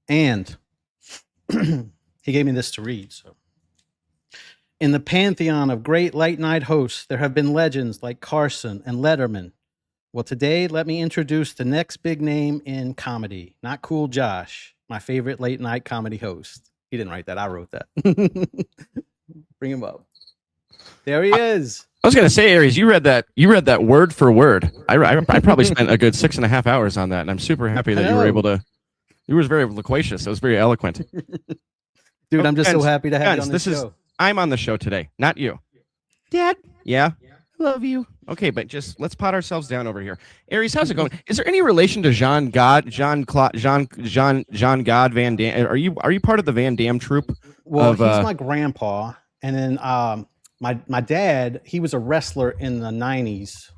And he gave me this to read. So, in the pantheon of great late night hosts, there have been legends like Carson and Letterman. Well, today, let me introduce the next big name in comedy, not Cool Josh, my favorite late night comedy host. He didn't write that. I wrote that. Bring him up. There he is. I was gonna say, Aries, you read that word for word. I probably spent a good 6.5 hours on that, and I'm super happy that you were able to. You were very loquacious. It was very eloquent. Dude, I'm just so happy to have you on the show. I'm on the show today, not you. Dad. Yeah. Love you. Okay, but just let's pot ourselves down over here. Aries, how's it going? Is there any relation to Jean God Van Damme? Are you part of the Van Damme troupe? Well, he's my grandpa, and then my dad, he was a wrestler in the 90s.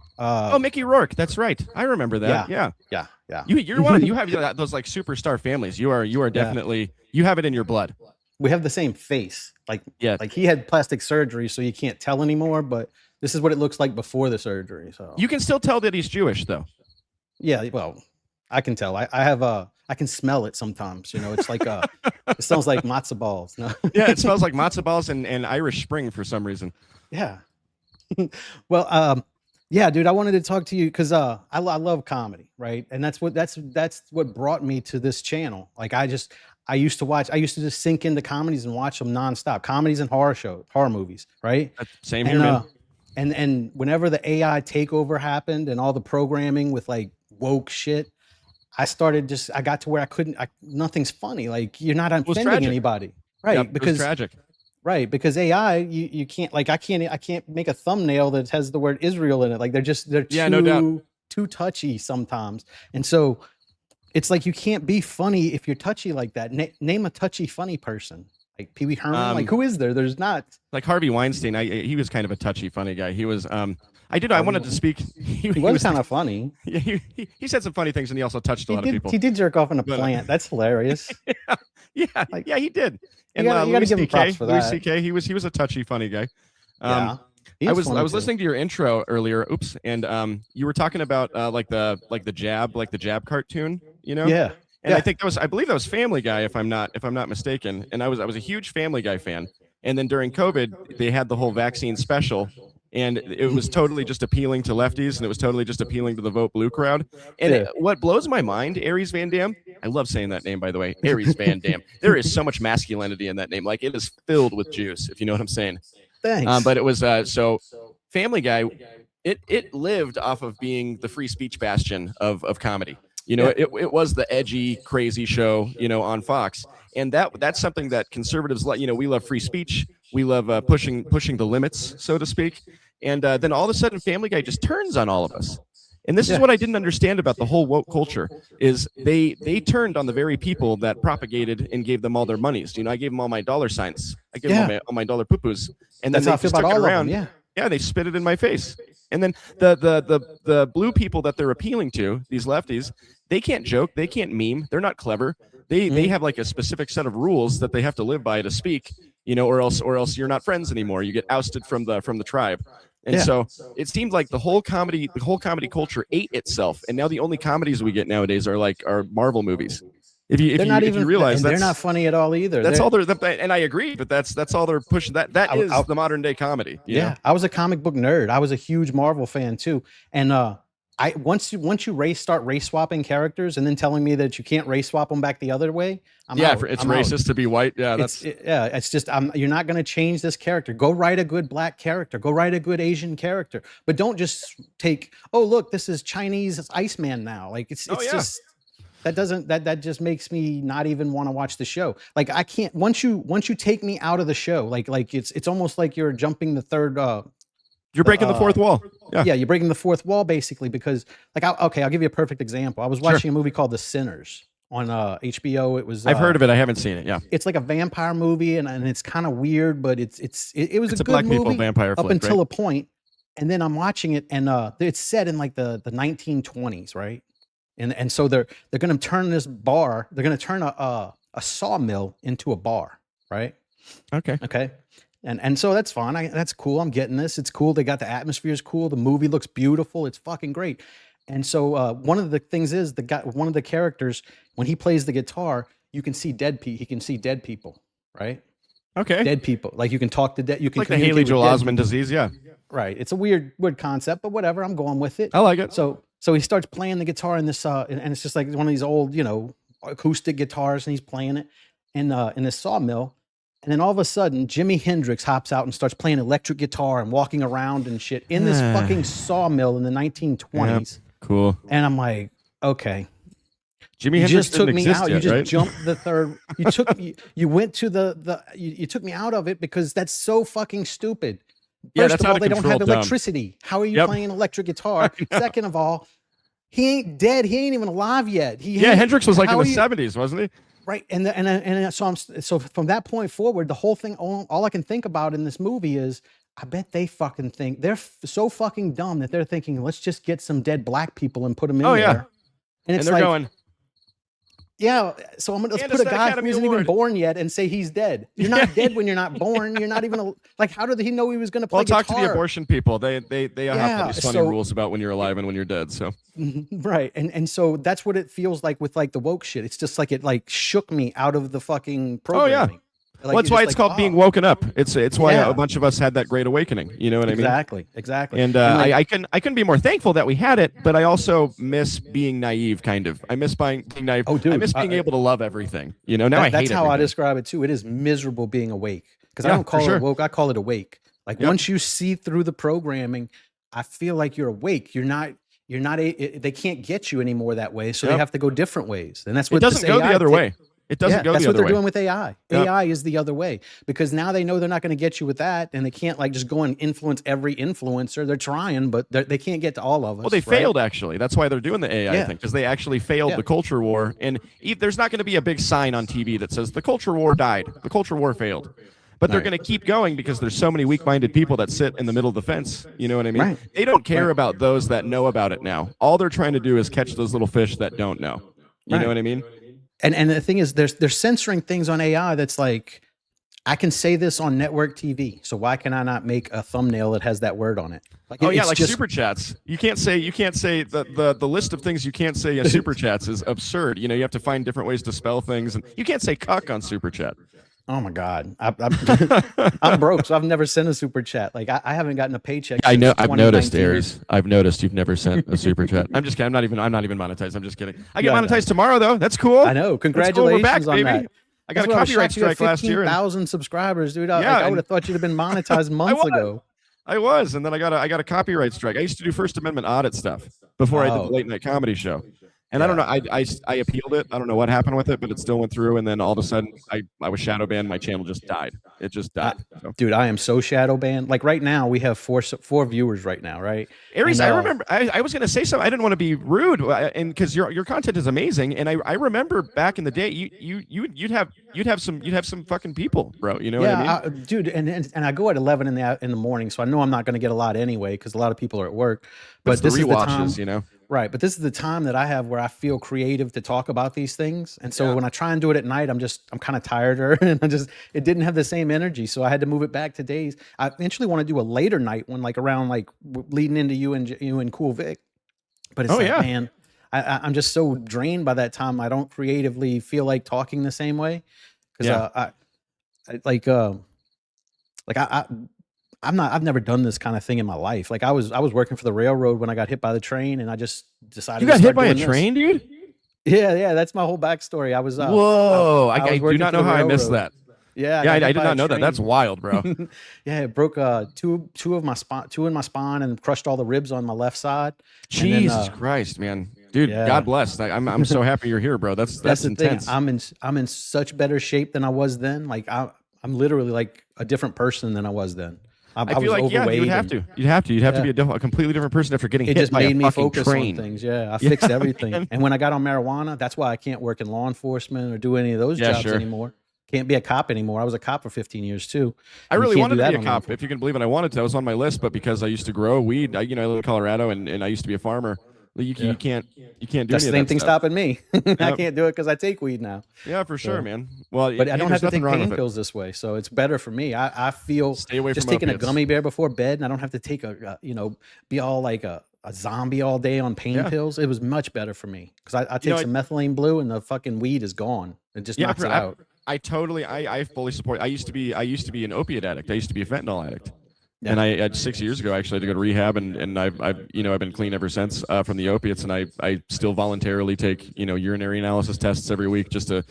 Mickey Rourke. That's right. I remember that. Yeah. You're one of you have those like superstar families. You are definitely you have it in your blood. We have the same face. Like he had plastic surgery, so you can't tell anymore, but this is what it looks like before the surgery. So you can still tell that he's Jewish, though. Yeah, well, I can tell. I can smell it sometimes. You know, it's like it smells like matzo balls. No? Yeah, it smells like matzo balls and Irish Spring for some reason. Yeah. Well, yeah, dude, I wanted to talk to you because I love comedy, right? And that's what brought me to this channel. Like I used to just sink into comedies and watch them nonstop. Comedies and horror movies, right? Same here, man. And whenever the AI takeover happened and all the programming with like woke shit, I got to where nothing's funny. Like you're not offending anybody, right? Yep, because it's tragic, right? Because AI, you can't like I can't make a thumbnail that has the word Israel in it. Like they're too touchy sometimes, and so it's like you can't be funny if you're touchy like that. Name a touchy funny person. Like Pee Wee Herman, like who is there? There's not. Like Harvey Weinstein. He was kind of a touchy, funny guy. He was. I wanted to speak. He was kind of funny. Yeah, he said some funny things, and he also touched a lot of people. He did jerk off in a plant. That's hilarious. Yeah, he did. And you gotta give him props for that. Louis C.K. He was a touchy, funny guy. I was listening to your intro earlier. Oops, and you were talking about like the jab cartoon. You know. Yeah. And I believe that was Family Guy, if I'm not mistaken. And I was a huge Family Guy fan. And then during COVID, they had the whole vaccine special, and it was totally just appealing to lefties, and it was totally just appealing to the vote blue crowd. And what blows my mind, Aries Van Damme, I love saying that name, by the way, Aries Van Damme. There is so much masculinity in that name. Like it is filled with juice, if you know what I'm saying. Thanks. But it was so Family Guy. It lived off of being the free speech bastion of comedy. You know, it was the edgy, crazy show, you know, on Fox. And that's something that conservatives like. You know, we love free speech. We love pushing the limits, so to speak. And then all of a sudden, Family Guy just turns on all of us. And this is what I didn't understand about the whole woke culture is they turned on the very people that propagated and gave them all their monies. You know, I gave them all my dollar signs. I gave them all my dollar poo-poos. And then they just took it around. Yeah, they spit it in my face. And then the blue people that they're appealing to, these lefties, they can't joke, they can't meme, they're not clever. They have like a specific set of rules that they have to live by to speak, you know, or else you're not friends anymore. You get ousted from the tribe. And so it seemed like the whole comedy culture ate itself. And now the only comedies we get nowadays are Marvel movies. If you realize they're not funny at all either. That's all and I agree, but that's all they're pushing. That is the modern day comedy. You know? I was a comic book nerd. I was a huge Marvel fan too. And once you start race swapping characters and then telling me that you can't race swap them back the other way, it's racist to be white. Yeah, it's just you're not going to change this character. Go write a good black character. Go write a good Asian character. But don't just take, oh look, this is Chinese Iceman now. Like it's just. That just makes me not even want to watch the show. Like I can't once you take me out of the show, like it's almost like you're jumping the third. You're breaking the fourth wall. Yeah, you're breaking the fourth wall basically because like I'll give you a perfect example. I was watching a movie called The Sinners on HBO. It was I've heard of it. I haven't seen it. Yeah, it's like a vampire movie and it's kind of weird, but it was a good black movie people vampire up until a point. And then I'm watching it and it's set in like the 1920s, right? And so they're going to turn this bar. They're going to turn a sawmill into a bar, right? Okay. And so that's fine. That's cool. I'm getting this. It's cool. They got the atmosphere is cool. The movie looks beautiful. It's fucking great. And so one of the things is one of the characters when he plays the guitar, you can see dead people. He can see dead people, right? Okay. Dead people. Like you can talk to dead. You can like the Haley Joel Osment disease. Yeah. Right. It's a weird concept, but whatever. I'm going with it. I like it. So he starts playing the guitar in this, and it's just like one of these old, acoustic guitars, and he's playing it in this sawmill. And then all of a sudden, Jimi Hendrix hops out and starts playing electric guitar and walking around and shit in this fucking sawmill in the 1920s. Yep. Cool. And I'm like, okay. Jimi Hendrix just took me exist out. Yet, You just right? jumped the third. You took me. You went to you took me out of it because that's so fucking stupid. Yeah, First that's of how all, to they don't have control dumb. electricity. How are you playing an electric guitar? Second of all, he ain't dead. He ain't even alive yet. Hendrix was like in the 70s, wasn't he? Right. And so from that point forward, the whole thing, all I can think about in this movie is, I bet they fucking think they're so fucking dumb that they're thinking, let's just get some dead black people and put them in there. Yeah. And it's they're like, going, yeah, so let's put a guy who isn't even born yet and say he's dead. You're not dead when you're not born. You're not even like, how did he know he was going to play guitar? Talk to the abortion people. They have these funny rules about when you're alive and when you're dead. So right, and so that's what it feels like with like the woke shit. It's just like it like shook me out of the fucking programming. Oh yeah. Like, well, that's why it's called being woken up. It's why a bunch of us had that great awakening. You know what I mean? Exactly. And I couldn't be more thankful that we had it, but I also miss being naive. Kind of. I miss being naive. Oh, dude, I miss being able to love everything. You know. Now I hate that's how everything. I describe it too. It is miserable being awake because I don't call it woke. I call it awake. Like once you see through the programming, I feel like you're awake. You're not. They can't get you anymore that way, so they have to go different ways. And that's what it doesn't go the other way. It doesn't go the other way. That's what they're doing with AI. AI is the other way because now they know they're not going to get you with that, and they can't like just go and influence every influencer. They're trying, but they can't get to all of us. Well, they failed actually. That's why they're doing the AI thing because they actually failed the culture war. And there's not going to be a big sign on TV that says the culture war died. The culture war failed. But they're going to keep going because there's so many weak-minded people that sit in the middle of the fence. You know what I mean? Right. They don't care about those that know about it now. All they're trying to do is catch those little fish that don't know. You know what I mean? And the thing is, they're censoring things on AI that's like, I can say this on network TV, so why can I not make a thumbnail that has that word on it? Like, like super chats. You can't say the list of things you can't say in super chats is absurd. You know, you have to find different ways to spell things, and you can't say cuck on super chat. Oh my God, I'm broke, so I've never sent a super chat. Like I haven't gotten a paycheck. I know. I've noticed, Aries. I've noticed you've never sent a super chat. I'm just kidding. I'm not even monetized. I'm just kidding. I get monetized tomorrow though. That's cool. I know. Congratulations We're back, on baby. that. I got a copyright strike last year. 15,000 subscribers, dude. I would have thought you'd have been monetized months ago. I was, and then I got a copyright strike. I used to do First Amendment audit stuff before I did the late night comedy show. And I don't know, I appealed it. I don't know what happened with it, but it still went through. And then all of a sudden, I was shadow banned. My channel just died. It just died. Dude, I am so shadow banned. Like right now, we have four viewers right now, right? Aries, I remember. I was going to say something. I didn't want to be rude, and because your content is amazing. And I remember back in the day, you'd have some fucking people, bro. You know what I mean? Dude, and I go at 11 in the morning, so I know I'm not going to get a lot anyway because a lot of people are at work. But this is the time, you know. Right, but this is the time that I have where I feel creative to talk about these things, and so when I try and do it at night, I'm kind of tireder, and it didn't have the same energy, so I had to move it back to days. I eventually want to do a later night one, like around like leading into you and Kewl Vic, but it's man, I'm just so drained by that time. I don't creatively feel like talking the same way because I've never done this kind of thing in my life. Like I was working for the railroad when I got hit by the train, and I just decided. You got hit by a train, dude? Yeah. That's my whole backstory. I was. Whoa! I do not know how I missed that. Yeah, I did not know that. That's wild, bro. Yeah, it broke two in my spine, and crushed all the ribs on my left side. Jesus Christ, man. Dude, God bless. I'm so happy you're here, bro. That's intense. Thing. I'm in such better shape than I was then. Like I'm literally like a different person than I was then. I feel like you'd have to be a completely different person after getting hit by a fucking train. It just made me focus on things. Yeah, I fixed everything. And when I got on marijuana, that's why I can't work in law enforcement or do any of those jobs anymore. Can't be a cop anymore. I was a cop for 15 years too. I really wanted to be a cop, if you can believe it. I wanted to. I was on my list, but because I used to grow weed, I live in Colorado, and I used to be a farmer. You can't do That's the any same of that thing stuff. stopping me. I Yep. can't do it because I take weed now. Yeah, for sure, So, man. Well, but I hey, don't have there's to nothing take wrong pain with it. pills this way, so it's better for me. I feel Stay away just from taking a opiates. gummy bear before bed, and I don't have to take be all like a zombie all day on pain Yeah. pills. It was much better for me because I You take know, some methylene blue, and the fucking weed is gone. It just yeah, knocks it out. I fully support. I used to be an opiate addict. I used to be a fentanyl addict. Yeah. And I had 6 years ago, actually, I had to go to rehab, and I've been clean ever since from the opiates, and I still voluntarily take urinary analysis tests every week just to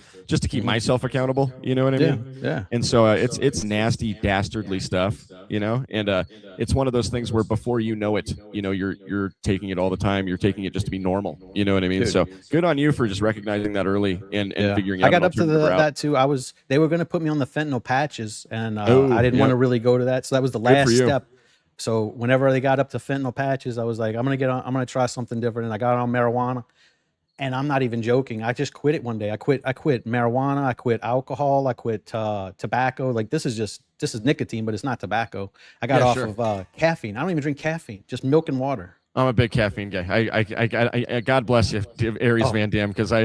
keep myself accountable. You know what I mean? Yeah. And so it's nasty, dastardly stuff, and it's one of those things where before you know it, you're taking it all the time. You're taking it just to be normal. You know what I mean? Dude. So good on you for just recognizing that early and figuring out. I got an up to alternative route. that too. They were going to put me on the fentanyl patches, and Oh, I didn't want yep. to really go to that. So that was the Good for last you. step. So whenever they got up to fentanyl patches, I was like, I'm going to try something different. And I got on marijuana, and I'm not even joking. I just quit it one day. I quit marijuana. I quit alcohol. I quit tobacco. Like this is nicotine, but it's not tobacco. I got off of caffeine. I don't even drink caffeine, just milk and water. I'm a big caffeine guy. I God bless you, Aries Van Dam, because I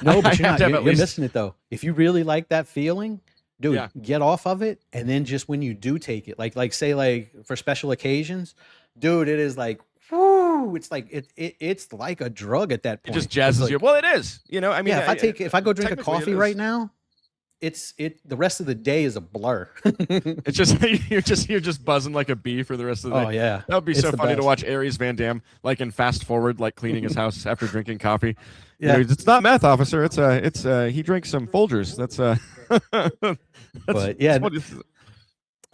No, but I you're missing it though. If you really like that feeling, dude, Yeah. get off of it, and then just when you do take it, like say like for special occasions, dude, it is like, whoo, it's like it's like a drug at that It point. just It's jazzes like, you. Well, it is. I mean, yeah, if I go drink a technically it coffee is. right now, the rest of the day is a blur. It's just you're just buzzing like a bee for the rest of the day. Oh yeah, That would be It's so the funny to best. watch Aries Van Dam like in Fast Forward, like cleaning his house after drinking coffee. Yeah. It's not meth, officer. It's he drinks some Folgers. That's But yeah, what it's-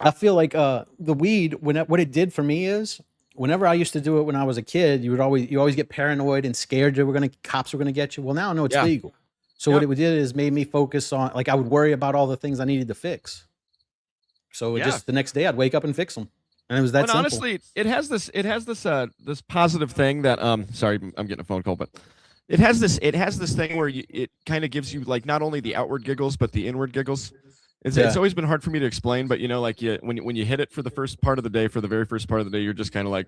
I feel like the weed, what it did for me is whenever I used to do it when I was a kid, you always get paranoid and scared cops were gonna get you. Well, now I know it's Yeah. legal. So what it did is made me focus on, like, I would worry about all the things I needed to fix. So Yeah. just the next day I'd wake up and fix them, and it was that But simple. honestly, it has this this positive thing that sorry, I'm getting a phone call, but it has this thing where it kind of gives you like not only the outward giggles but the inward giggles. It's Yeah. always been hard for me to explain, but like when you hit it for the first part of the day, for the very first part of the day, you're just kind of like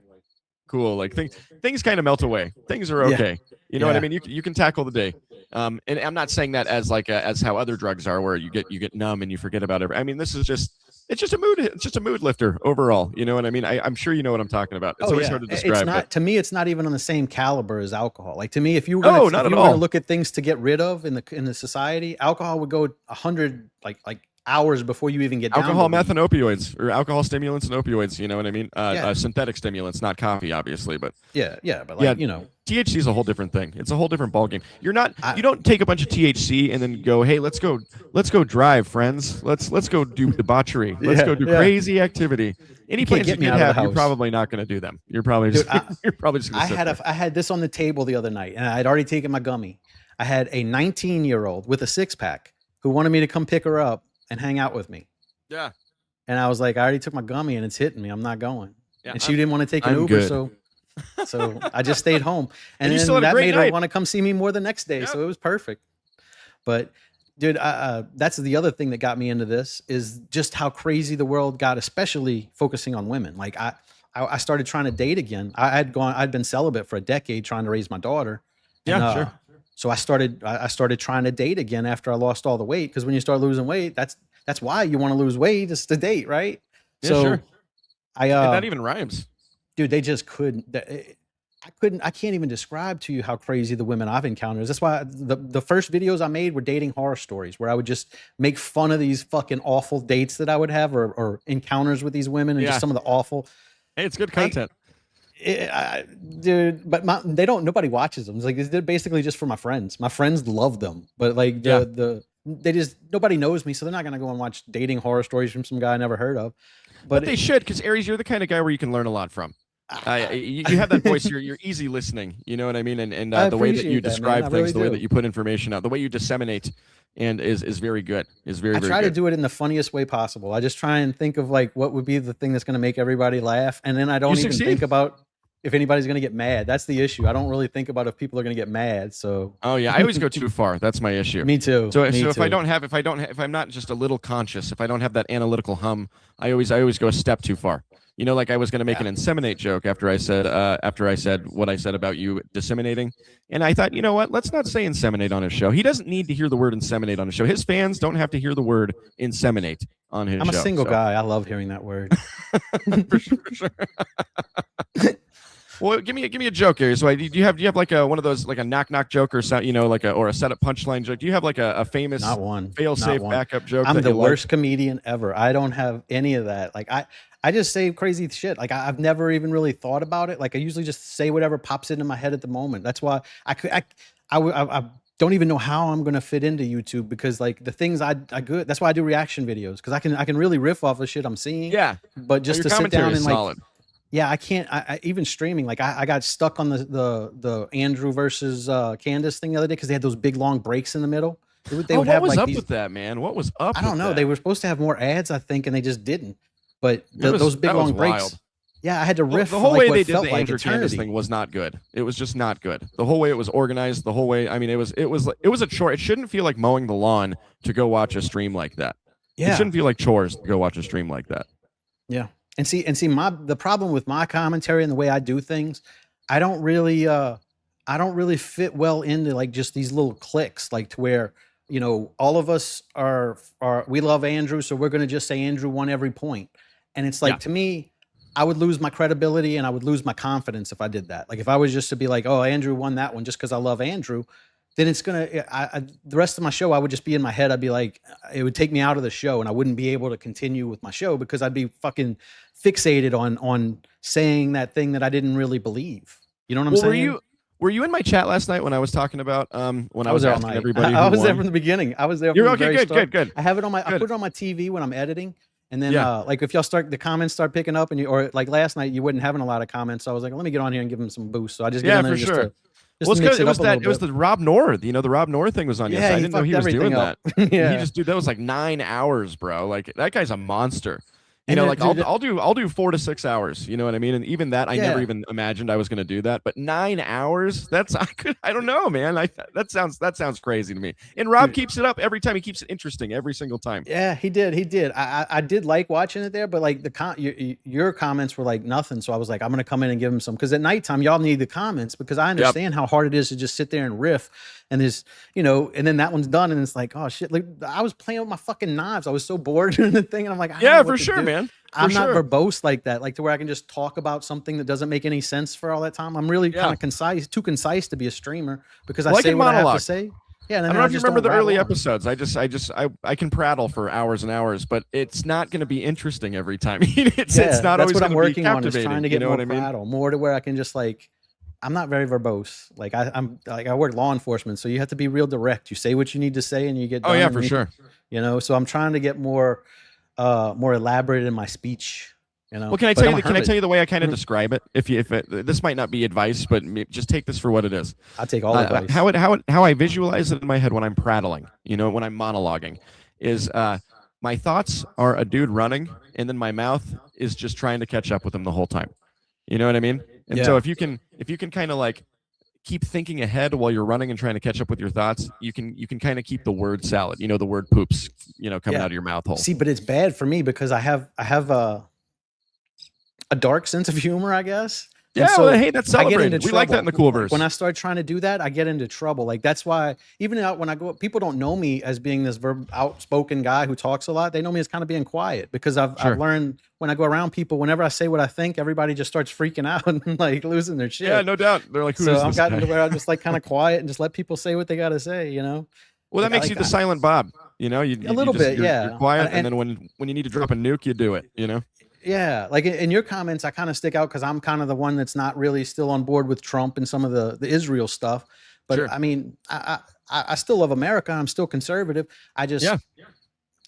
cool, like things kind of melt away. Things are Yeah. okay. You know what I Yeah. mean? You can tackle the day. And I'm not saying that as like as how other drugs are, where you get numb and you forget about it. I mean, this is just it's just a mood lifter overall. You know what I mean? I'm sure you know what I'm talking about. It's always hard to describe. It's not, to me, it's not even on the same caliber as alcohol. Like to me, if you were No, gonna, not if at you were gonna all. look at things to get rid of in the society, alcohol would go 100 like hours before you even get down Alcohol, to meth, weed. and opioids, or alcohol stimulants and opioids. You know what I mean? Yeah. Synthetic stimulants, not coffee, obviously, but Yeah, but like, THC is a whole different thing. It's a whole different ballgame. You I- don't take a bunch of THC and then go, hey, let's go drive, friends. Let's go do debauchery. Let's go do crazy activity. Any can't plans get you me could out of the have, you're house. probably not going to do them. You're probably just you're probably just going to sit there. I had this on the table the other night, and I'd already taken my gummy. I had a 19-year-old with a 6-pack who wanted me to come pick her up and hang out with me. Yeah. And I was like, I already took my gummy and it's hitting me. I'm not going. Yeah, And she didn't want to take an I'm Uber, good. so I just stayed home. And you then still had a that great made her night. want to come see me more the next day. Yep. So it was perfect. But dude, that's the other thing that got me into this is just how crazy the world got, especially focusing on women. Like I started trying to date again. I'd been celibate for a decade trying to raise my daughter. And, Yeah, sure. So I started trying to date again after I lost all the weight. Because when you start losing weight, that's why you want to lose weight, is to date, right? Yeah, So sure. I And that even rhymes. dude, they just couldn't. I can't even describe to you how crazy the women I've encountered. That's why the first videos I made were dating horror stories, where I would just make fun of these fucking awful dates that I would have, or encounters with these women, and Yeah. just some of the awful. Hey, it's good content. Dude, but nobody watches them. It's like they're basically just for my friends. My friends love them, but like nobody knows me, so they're not gonna go and watch dating horror stories from some guy I never heard of. But they should, because Aries, you're the kind of guy where you can learn a lot from. You have that voice. You're easy listening. You know what I mean? And I the way that you appreciate that, man. describe I things, really the way do. that you put information out, the way you disseminate, and is very good. Is very I very try good. to do it in the funniest way possible. I just try and think of like what would be the thing that's going to make everybody laugh, and then I don't even succeed. think about if anybody's going to get mad. That's the issue. I don't really think about if people are going to get mad. So Oh yeah, I always go too far. That's my issue. me too. So, me so too. if I'm not just a little conscious, if I don't have that analytical hum, I always go a step too far. Like I was going to make an inseminate joke after I said what I said about you disseminating, and I thought, you know what? Let's not say inseminate on his show. He doesn't need to hear the word inseminate on his show. His fans don't have to hear the word inseminate on his show. I'm a single guy. I love hearing that word. For sure. Well, give me a joke here. So, do you have like one of those, like a knock joke or or a setup punchline joke? Do you have like a famous fail-safe backup joke? I'm the worst comedian ever. I don't have any of that. Like I just say crazy shit. Like I've never even really thought about it. Like I usually just say whatever pops into my head at the moment. That's why I don't even know how I'm gonna fit into YouTube, because like the things I good. That's why I do reaction videos, because I can really riff off of shit I'm seeing. Yeah, but just to sit down and like. Solid. Yeah, I can't. I even streaming, like I got stuck on the Andrew versus Candace thing the other day, because they had those big long breaks in the middle. They would what have was like up these, with that, man? What was up? I don't know. That? They were supposed to have more ads, I think, and they just didn't. But those big long breaks. Wild. Yeah, I had to riff. The whole like way what they did felt the like Andrew Candace eternity. thing was not good. It was just not good. The whole way it was organized, the whole way. I mean, it was a chore. It shouldn't feel like mowing the lawn to go watch a stream like that. Yeah, it shouldn't feel like chores to go watch a stream like that. Yeah. And see, the problem with my commentary and the way I do things, I don't really fit well into like just these little cliques, like to where, all of us are we love Andrew, so we're gonna just say Andrew won every point. And it's like, to me, I would lose my credibility and I would lose my confidence if I did that. Like if I was just to be like, oh, Andrew won that one just because I love Andrew, then it's gonna the rest of my show, I would just be in my head. I'd be like, it would take me out of the show, and I wouldn't be able to continue with my show because I'd be fucking fixated on saying that thing that I didn't really believe. You know what I'm saying? Were you in my chat last night when I was talking about when I was asking everybody? I was there from the beginning. I was there. You're okay. Good. I have it on I put it on my TV when I'm editing. And then, like, if the comments start picking up, or like last night, you wasn't having a lot of comments. So I was like, let me get on here and give them some boost. So I just get on there just to. Well, it was the Rob Noor. The Rob Noor thing was on yesterday. I didn't know he was doing that. Yeah. That was like 9 hours, bro. Like that guy's a monster. I'll do 4 to 6 hours. You know what I mean? And even that, I never even imagined I was going to do that. But 9 hours, I don't know, man. That sounds crazy to me. And Rob keeps it up every time. He keeps it interesting every single time. Yeah, he did. I did like watching it there, but like your comments were like nothing. So I was like, I'm going to come in and give him some, because at nighttime y'all need the comments, because I understand how hard it is to just sit there and riff. And there's, and then that one's done, and it's like, oh shit! Like I was playing with my fucking knives. I was so bored doing the thing, and I'm like, for sure, man. I'm not verbose like that, like to where I can just talk about something that doesn't make any sense for all that time. I'm really kind of too concise to be a streamer, because I say what I have to say. Yeah, and I don't know if you remember the early episodes. I can prattle for hours and hours, but it's not going to be interesting every time. It's not always going to be captivating. That's what I'm working on, is trying to get more prattle, more to where I can just like. I'm not very verbose. Like I work law enforcement, so you have to be real direct. You say what you need to say, and you get done. Oh yeah, for sure. So I'm trying to get more elaborate in my speech. Well, can I tell you the way I kind of describe it? This might not be advice, but just take this for what it is. I'll take all advice. How I visualize it in my head when I'm prattling, when I'm monologuing, is my thoughts are a dude running, and then my mouth is just trying to catch up with him the whole time. You know what I mean? And so if you can kind of like keep thinking ahead while you're running and trying to catch up with your thoughts, you can kind of keep the word salad, the word poops, coming out of your mouth hole. See, but it's bad for me because I have a dark sense of humor, I guess. Yeah, so hey, that's celebrated. We like that in the Kewl verse. When I start trying to do that, I get into trouble. Like that's why even when I go, people don't know me as being this outspoken guy who talks a lot. They know me as kind of being quiet, because I've learned when I go around people, whenever I say what I think, everybody just starts freaking out and like losing their shit. Yeah, no doubt. They're like, so I've gotten to where I'm just like kind of quiet and just let people say what they got to say. Well, that makes you the silent Bob. You a little bit, yeah. You're quiet, and then when you need to drop a nuke, you do it. Yeah, like in your comments, I kind of stick out because I'm kind of the one that's not really still on board with Trump and some of the Israel stuff. But I mean, I still love America. I'm still conservative. I just,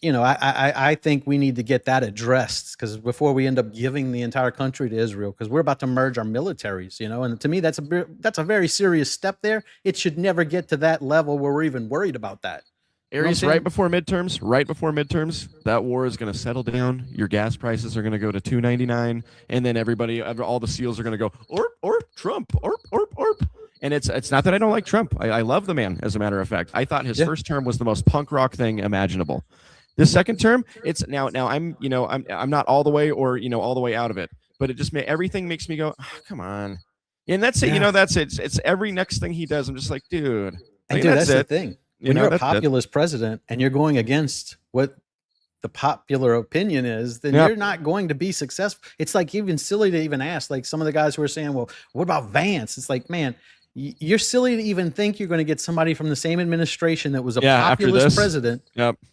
I think we need to get that addressed, because before we end up giving the entire country to Israel, because we're about to merge our militaries, and to me, that's a very serious step there. It should never get to that level where we're even worried about that. Aries, right before midterms, that war is going to settle down. Your gas prices are going to go to $2.99, and then all the SEALs are going to go orp Trump, orp. And it's not that I don't like Trump. I love the man. As a matter of fact, I thought his first term was the most punk rock thing imaginable. This second term, it's now I'm not all the way all the way out of it, but it just everything makes me go, oh, come on. And that's it. You know, that's it. It's every next thing he does. I'm just like, dude. And dude, that's the thing. When you're a populist president and you're going against what the popular opinion is, then you're not going to be successful. It's like even silly to even ask, like some of the guys who are saying, well, what about Vance? It's like, man, you're silly to even think you're going to get somebody from the same administration that was a populist president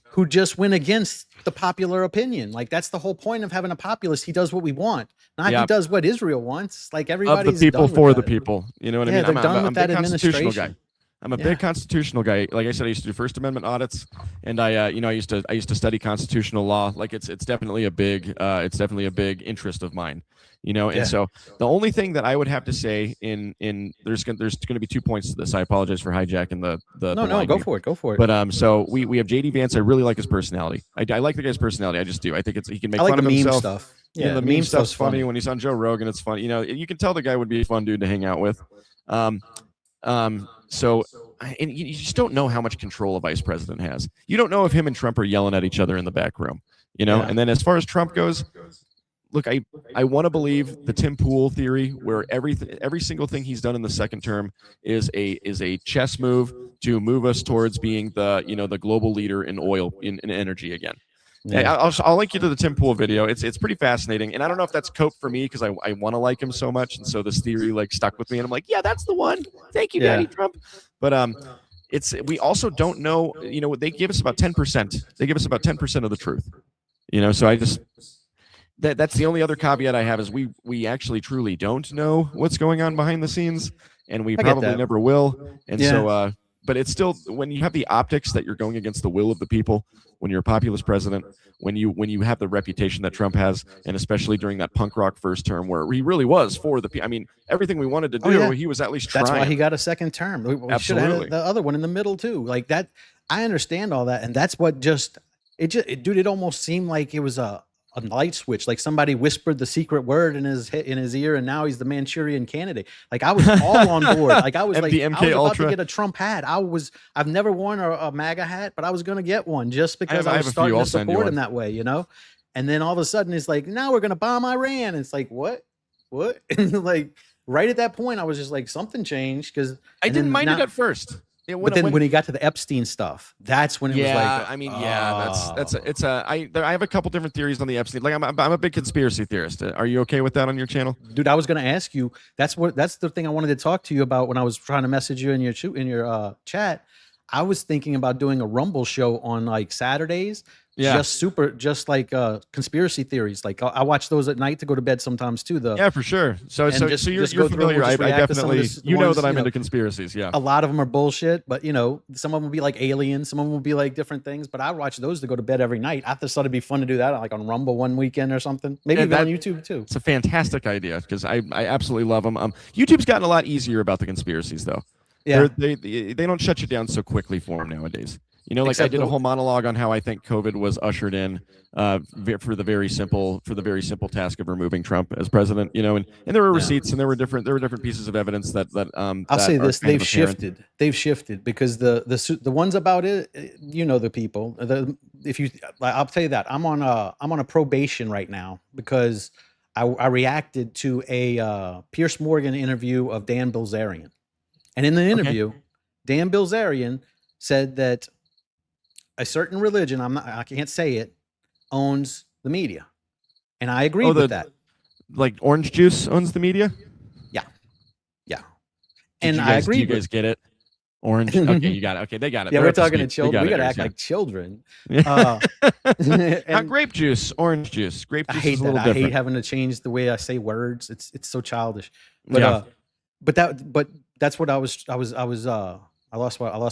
who just went against the popular opinion. Like that's the whole point of having a populist. He does what we want, not he does what Israel wants. Like everybody's of the people for the people. You know what I mean? They're done with that administration. Guy. I'm a big constitutional guy. Like I said, I used to do First Amendment audits, and I used to study constitutional law. Like it's definitely a big interest of mine. You know, and so the only thing that I would have to say in there's going to be 2 points to this. I apologize for hijacking the No, go for it. But so we have JD Vance. I really like his personality. I like the guy's personality. I just do. I think he can make fun of himself. Stuff. Yeah, the meme stuff's funny. When he's on Joe Rogan, it's funny. You know, you can tell the guy would be a fun dude to hang out with. So, and you just don't know how much control a vice president has. You don't know if him and Trump are yelling at each other in the back room, you know? And then as far as Trump goes, look, I want to believe the Tim Pool theory, where every single thing he's done in the second term is a chess move to move us towards being the global leader in oil, in energy again. Yeah. I'll link you to the Tim Pool video. It's pretty fascinating, and I don't know if that's cope for me because I want to like him so much, and so this theory like stuck with me, and I'm like, yeah, that's the one. Thank you, Daddy Trump. But we also don't know. You know, they give us about 10%. They give us about 10% of the truth. You know, so I just that's the only other caveat I have is we actually truly don't know what's going on behind the scenes, and we probably never will. And so. But it's still, when you have the optics that you're going against the will of the people, when you're a populist president, when you have the reputation that Trump has, and especially during that punk rock first term where he really was for the people. I mean, everything we wanted to do, he was at least trying. That's why he got a second term. We should have had the other one in the middle too. Like that, I understand all that, and that's what it almost seemed like it was a light switch, like somebody whispered the secret word in his ear, and now he's the Manchurian candidate. Like I was all on board. Like I was like, I was about to get a Trump hat. I've never worn a MAGA hat, but I was going to get one just because I was starting to support him that way, you know? And then all of a sudden it's like, now we're going to bomb Iran. It's like, what? And like right at that point, I was just like, something changed because I didn't mind it at first. But then when he got to the Epstein stuff, that's when it was like, I mean, I have a couple different theories on the Epstein. Like I'm a big conspiracy theorist. Are you okay with that on your channel? Dude, I was going to ask you, that's the thing I wanted to talk to you about when I was trying to message you in your chat. I was thinking about doing a Rumble show on like Saturdays. Just like conspiracy theories. Like I watch those at night to go to bed sometimes too. For sure. So you're familiar. I definitely, know that I'm into conspiracies. Yeah. A lot of them are bullshit, but you know, some of them will be like aliens, some of them will be like different things. But I watch those to go to bed every night. I just thought it'd be fun to do that, like on Rumble one weekend or something. Maybe even on YouTube too. It's a fantastic idea because I absolutely love them. YouTube's gotten a lot easier about the conspiracies though. Yeah. They don't shut you down so quickly for them nowadays. You know, like I did a whole monologue on how I think COVID was ushered in for the very simple task of removing Trump as president. You know, and there were receipts and there were different pieces of evidence that I'll say this: they've shifted because the ones about it, you know, the people. I'll tell you that I'm on a probation right now because I reacted to a Piers Morgan interview of Dan Bilzerian, and in the interview, Dan Bilzerian said that a certain religion, I can't say it, owns the media. And I agree with that. Like orange juice owns the media? Yeah. And I agree. Do you guys get it? Orange. Okay, you got it. Okay, they got it. Yeah, we're talking to children. We got to act like children. Not grape juice, orange juice. Grape juice is a little different. I hate having to change the way I say words. It's so childish. But that's what I lost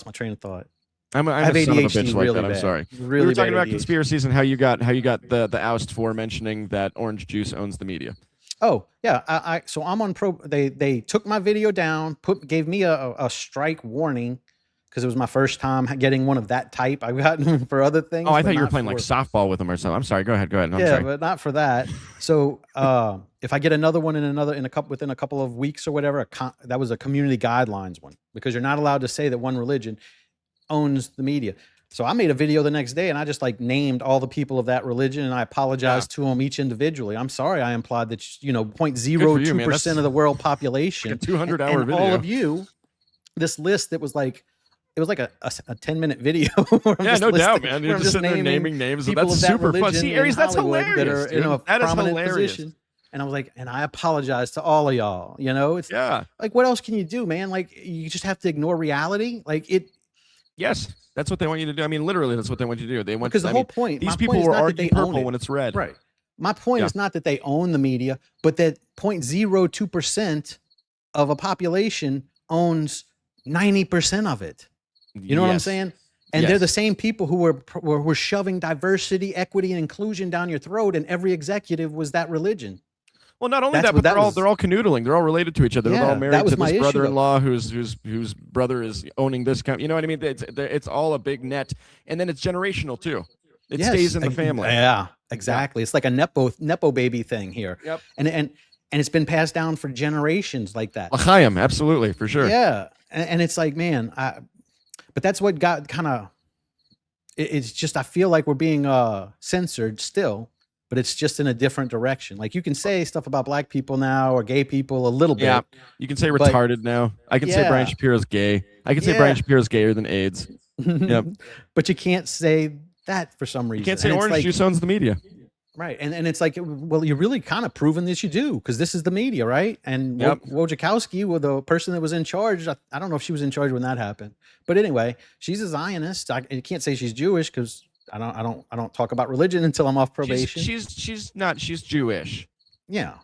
my train of thought. I'm a son of a bitch like that. I'm sorry. Really, we were talking about conspiracies and how you got the oust for mentioning that orange juice owns the media. Oh yeah, so I'm on pro. They took my video down, gave me a strike warning because it was my first time getting one of that type. I've gotten for other things. Oh, I thought you were playing like softball with them or something. I'm sorry. Go ahead. I'm sorry. But not for that. So if I get another one within a couple of weeks or whatever, that was a community guidelines one because you're not allowed to say that one religion owns the media. So I made a video the next day and I just like named all the people of that religion and I apologized to them each individually. I'm sorry I implied that, 0.02% of the world population, like a 200-hour and video. all of you, this list that was like, it was like a 10-minute video. Yeah, no doubt, man. You're just sitting there naming names. That's super fun. See, Aries, that's hilarious. That is hilarious. Position. And I was like, and I apologize to all of y'all. It's like, what else can you do, man? Like, you just have to ignore reality. Like it. Yes, that's what they want you to do. I mean, literally, that's what they want you to do. They want because the whole point. These people were arguing purple when it's red. Right. My point is not that they own the media, but that 0.02% of a population owns 90% of it. You know what I'm saying? And they're the same people who were shoving diversity, equity, and inclusion down your throat, and every executive was that religion. Well, not only that, but they're all canoodling. They're all related to each other. They're all married to this brother-in-law whose brother is owning this company. You know what I mean? It's all a big net, and then it's generational too. It stays in the family. Yeah, exactly. It's like a nepo baby thing here. Yep. And it's been passed down for generations like that. L'chaim, absolutely, for sure. Yeah, and it's like, man, but that's what got kind of. It's just I feel like we're being censored still. But it's just in a different direction. Like you can say stuff about black people now or gay people a little bit. Yeah, you can say retarded now. I can say Brian Shapiro's gay. I can say Brian Shapiro's gayer than AIDS. Yep. But you can't say that for some reason. You can't say orange juice owns the media. Right. And it's like, well, you're really kind of proving that you do because this is the media, right? And Wojciechowski, well, the person that was in charge, I don't know if she was in charge when that happened. But anyway, she's a Zionist. I can't say she's Jewish because I don't talk about religion until I'm off probation. She's not. She's Jewish. Yeah.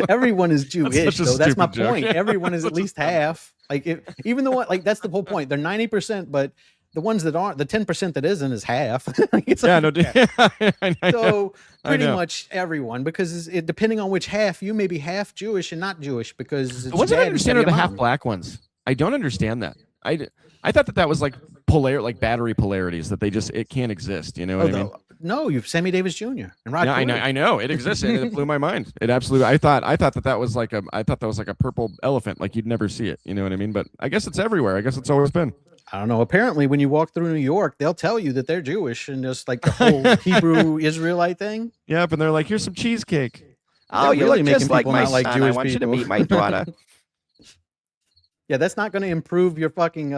Everyone is Jewish, though. That's my point. Everyone is at least half. Like even the one, like that's the whole point. They're 90%, but the ones that aren't, the 10% that isn't is half. So pretty much everyone, because depending on which half, you may be half Jewish and not Jewish because the ones I understand are the half black ones. I don't understand that. I thought that was like battery polarities that it can't exist. You know what I mean? No, you've Sammy Davis Jr. and Rod. Yeah, I know it exists. And it blew my mind. It absolutely. I thought that was like a purple elephant, like you'd never see it. You know what I mean? But I guess it's everywhere. I guess it's always been. I don't know. Apparently, when you walk through New York, they'll tell you that they're Jewish and just like the whole Hebrew Israelite thing. Yep, and they're like, "Here's some cheesecake." Oh, you're really making people not like Jewish people. I want you to meet my daughter. Yeah, that's not going to improve your fucking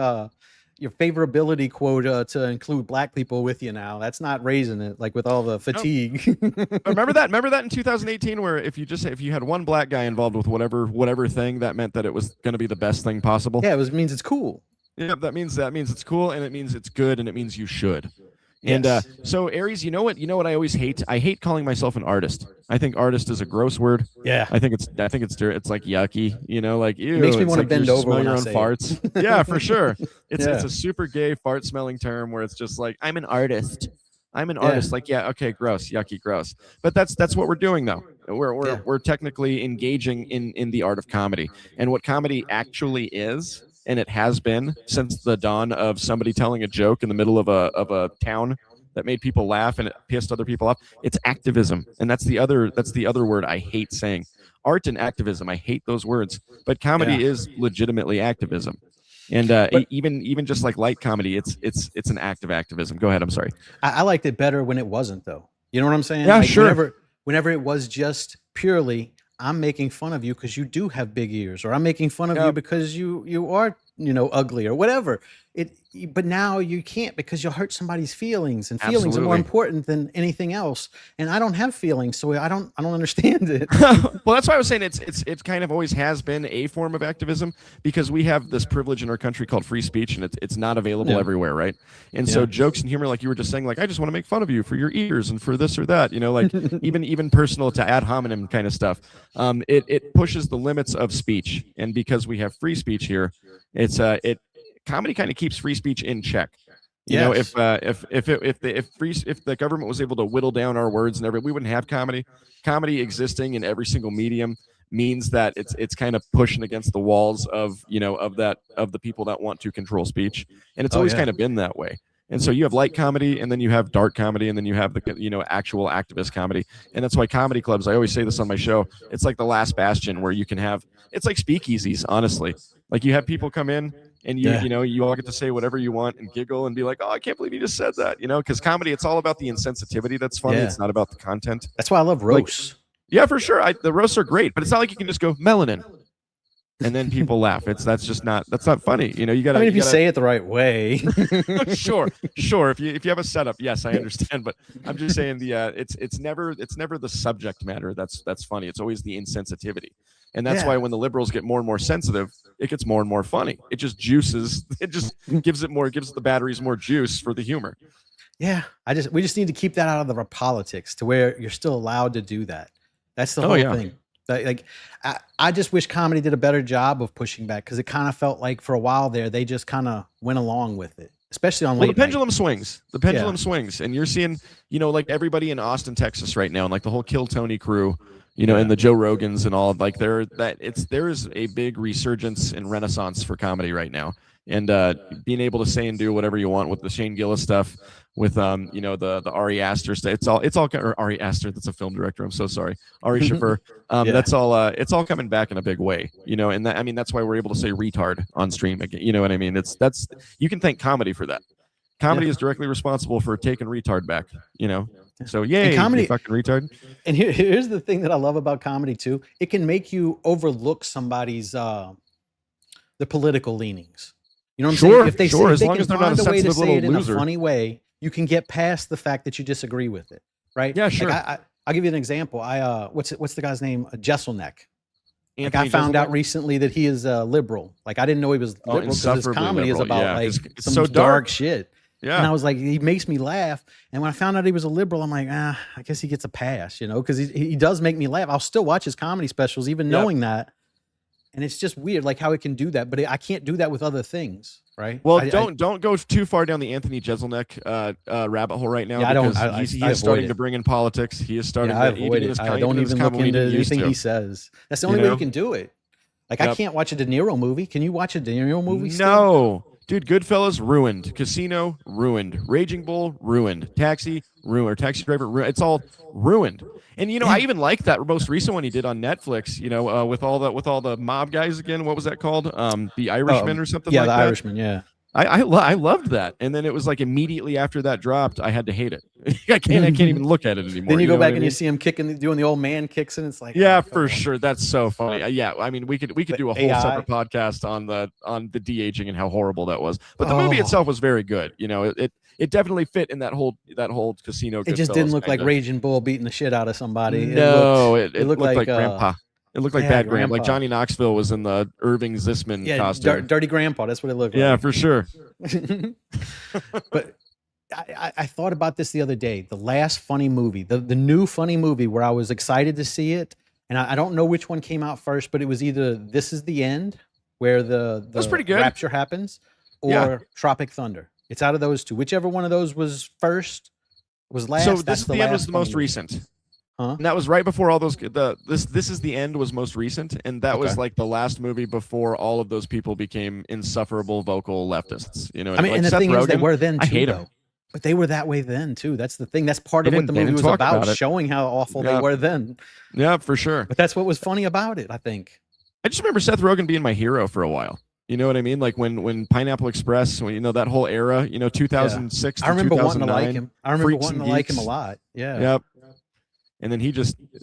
your favorability quota to include black people with you now. That's not raising it, like with all the fatigue. Remember that in 2018, where if you had one black guy involved with whatever thing, that meant that it was going to be the best thing possible. Yeah, it means it's cool. Yeah, that means it's cool, and it means it's good, and it means you should. Yes. And so Aries, you know what I always hate? I hate calling myself an artist. I think artist is a gross word. Yeah. I think it's like yucky, like ew. It makes me want to like bend over smell when your I own say farts. Yeah, for sure. It's a super gay fart smelling term where it's just like I'm an artist. I'm an artist. Like, yeah, okay, gross, yucky, gross. But that's what we're doing though. We're technically engaging in the art of comedy. And what comedy actually is, and it has been since the dawn of somebody telling a joke in the middle of a town that made people laugh and it pissed other people off. It's activism, and that's the other word I hate saying. Art and activism, I hate those words. But comedy is legitimately activism, and even just like light comedy, it's an act of activism. Go ahead. I'm sorry. I liked it better when it wasn't, though. You know what I'm saying? Yeah, like, sure. Whenever it was just purely, I'm making fun of you because you do have big ears, or I'm making fun of you because you are ugly or whatever. But now you can't because you'll hurt somebody's feelings, and feelings are more important than anything else. And I don't have feelings, so I don't understand it. Well, that's why I was saying it's kind of always has been a form of activism, because we have this privilege in our country called free speech, and it's not available everywhere, right? And so jokes and humor, like you were just saying, like I just want to make fun of you for your ears and for this or that, like even personal to ad hominem kind of stuff. It pushes the limits of speech, and because we have free speech here, comedy kind of keeps free speech in check. You know, if the government was able to whittle down our words and everything, we wouldn't have comedy. Comedy existing in every single medium means that it's kind of pushing against the walls of the people that want to control speech, and it's always kind of been that way. And so you have light comedy, and then you have dark comedy, and then you have the actual activist comedy. And that's why comedy clubs, I always say this on my show, it's like the last bastion where you can have, it's like speakeasies, honestly. Like you have people come in And you all get to say whatever you want and giggle and be like, oh, I can't believe you just said that, because comedy, it's all about the insensitivity that's funny. Yeah. It's not about the content. That's why I love roasts. Yeah, for sure. The roasts are great, but it's not like you can just go melanin and then people laugh. That's not funny. You got to. I mean, if you say it the right way. Sure. If you have a setup, yes, I understand. But I'm just saying it's never the subject matter that's funny. It's always the insensitivity, and that's why when the liberals get more and more sensitive, it gets more and more funny. It just juices. It just gives the batteries more juice for the humor. Yeah, we just need to keep that out of the politics to where you're still allowed to do that. That's the whole thing. Like, I just wish comedy did a better job of pushing back, because it kind of felt like for a while there they just kind of went along with it, especially on late the pendulum night. swings. The pendulum swings, and you're seeing, like everybody in Austin, Texas, right now, and like the whole Kill Tony crew, and the Joe Rogans and all. Like there is a big resurgence and renaissance for comedy right now, and being able to say and do whatever you want with the Shane Gillis stuff. With the Ari Aster stuff, it's all or Ari Aster, that's a film director. I'm so sorry, Ari Shaffir. That's all. It's all coming back in a big way, and that's why we're able to say retard on stream again. You know what I mean? That's you can thank comedy for that. Comedy is directly responsible for taking retard back. So yay, and comedy, fucking retard. And here's the thing that I love about comedy too: it can make you overlook somebody's the political leanings. You know what I'm saying? If they can find a way to say it in a funny way, you can get past the fact that you disagree with it, right? Yeah, sure. Like I'll give you an example. What's the guy's name? Jesselneck. Like I found out recently that he is a liberal. Like I didn't know he was liberal, because his comedy is about it's some so dark shit. Yeah. And I was like, he makes me laugh. And when I found out he was a liberal, I'm like, I guess he gets a pass, because he does make me laugh. I'll still watch his comedy specials, even knowing that. And it's just weird, like how it can do that, but I can't do that with other things, right? Well, don't go too far down the Anthony Jeselnik rabbit hole right now. Yeah, he is starting to bring in politics. He is starting to avoid it. I don't even look into anything he says. That's the only way you can do it. Like I can't watch a De Niro movie. Can you watch a De Niro movie still? No. Dude, Goodfellas ruined. Casino ruined. Raging Bull ruined. Taxi ruined. Or Taxi Driver ruined. It's all ruined. And I even like that most recent one he did on Netflix. With all the mob guys again. What was that called? The Irishman or something. Yeah, like the that. Irishman. Yeah. I loved that. And then it was like immediately after that dropped, I had to hate it. I can't even look at it anymore. Then you go back and you see him doing the old man kicks, and it's like, for sure. That's so funny. Yeah, I mean, we could do a whole separate podcast on the de-aging and how horrible that was. But the movie itself was very good. It definitely fit in that whole casino. It just didn't look like Raging Bull beating the shit out of somebody. No, it looked like Grandpa. It looked like Bad Grandpa. Like Johnny Knoxville was in the Irving Zisman costume. Dirty Grandpa. That's what it looked like. Yeah, for sure. But I thought about this the other day. The last funny movie, the new funny movie where I was excited to see it, and I don't know which one came out first, but it was either This Is the End, where the pretty good. rapture happens, or Tropic Thunder. It's out of those two. Whichever one of those was first was last. So This Is the End was the most recent. Huh? And that was right before all those. This Is the End was most recent, and that was like the last movie before all of those people became insufferable vocal leftists. I mean, and the Seth thing Rogen, is, they were then too. I hate him. But they were that way then too. That's the thing. That's part of what the movie was about, showing how awful they were then. Yeah, for sure. But that's what was funny about it, I think. I just remember Seth Rogen being my hero for a while. You know what I mean? Like when Pineapple Express, when that whole era, 2006 to 2009. I remember wanting to like him. I remember wanting to like him a lot. Yeah. Yep. And then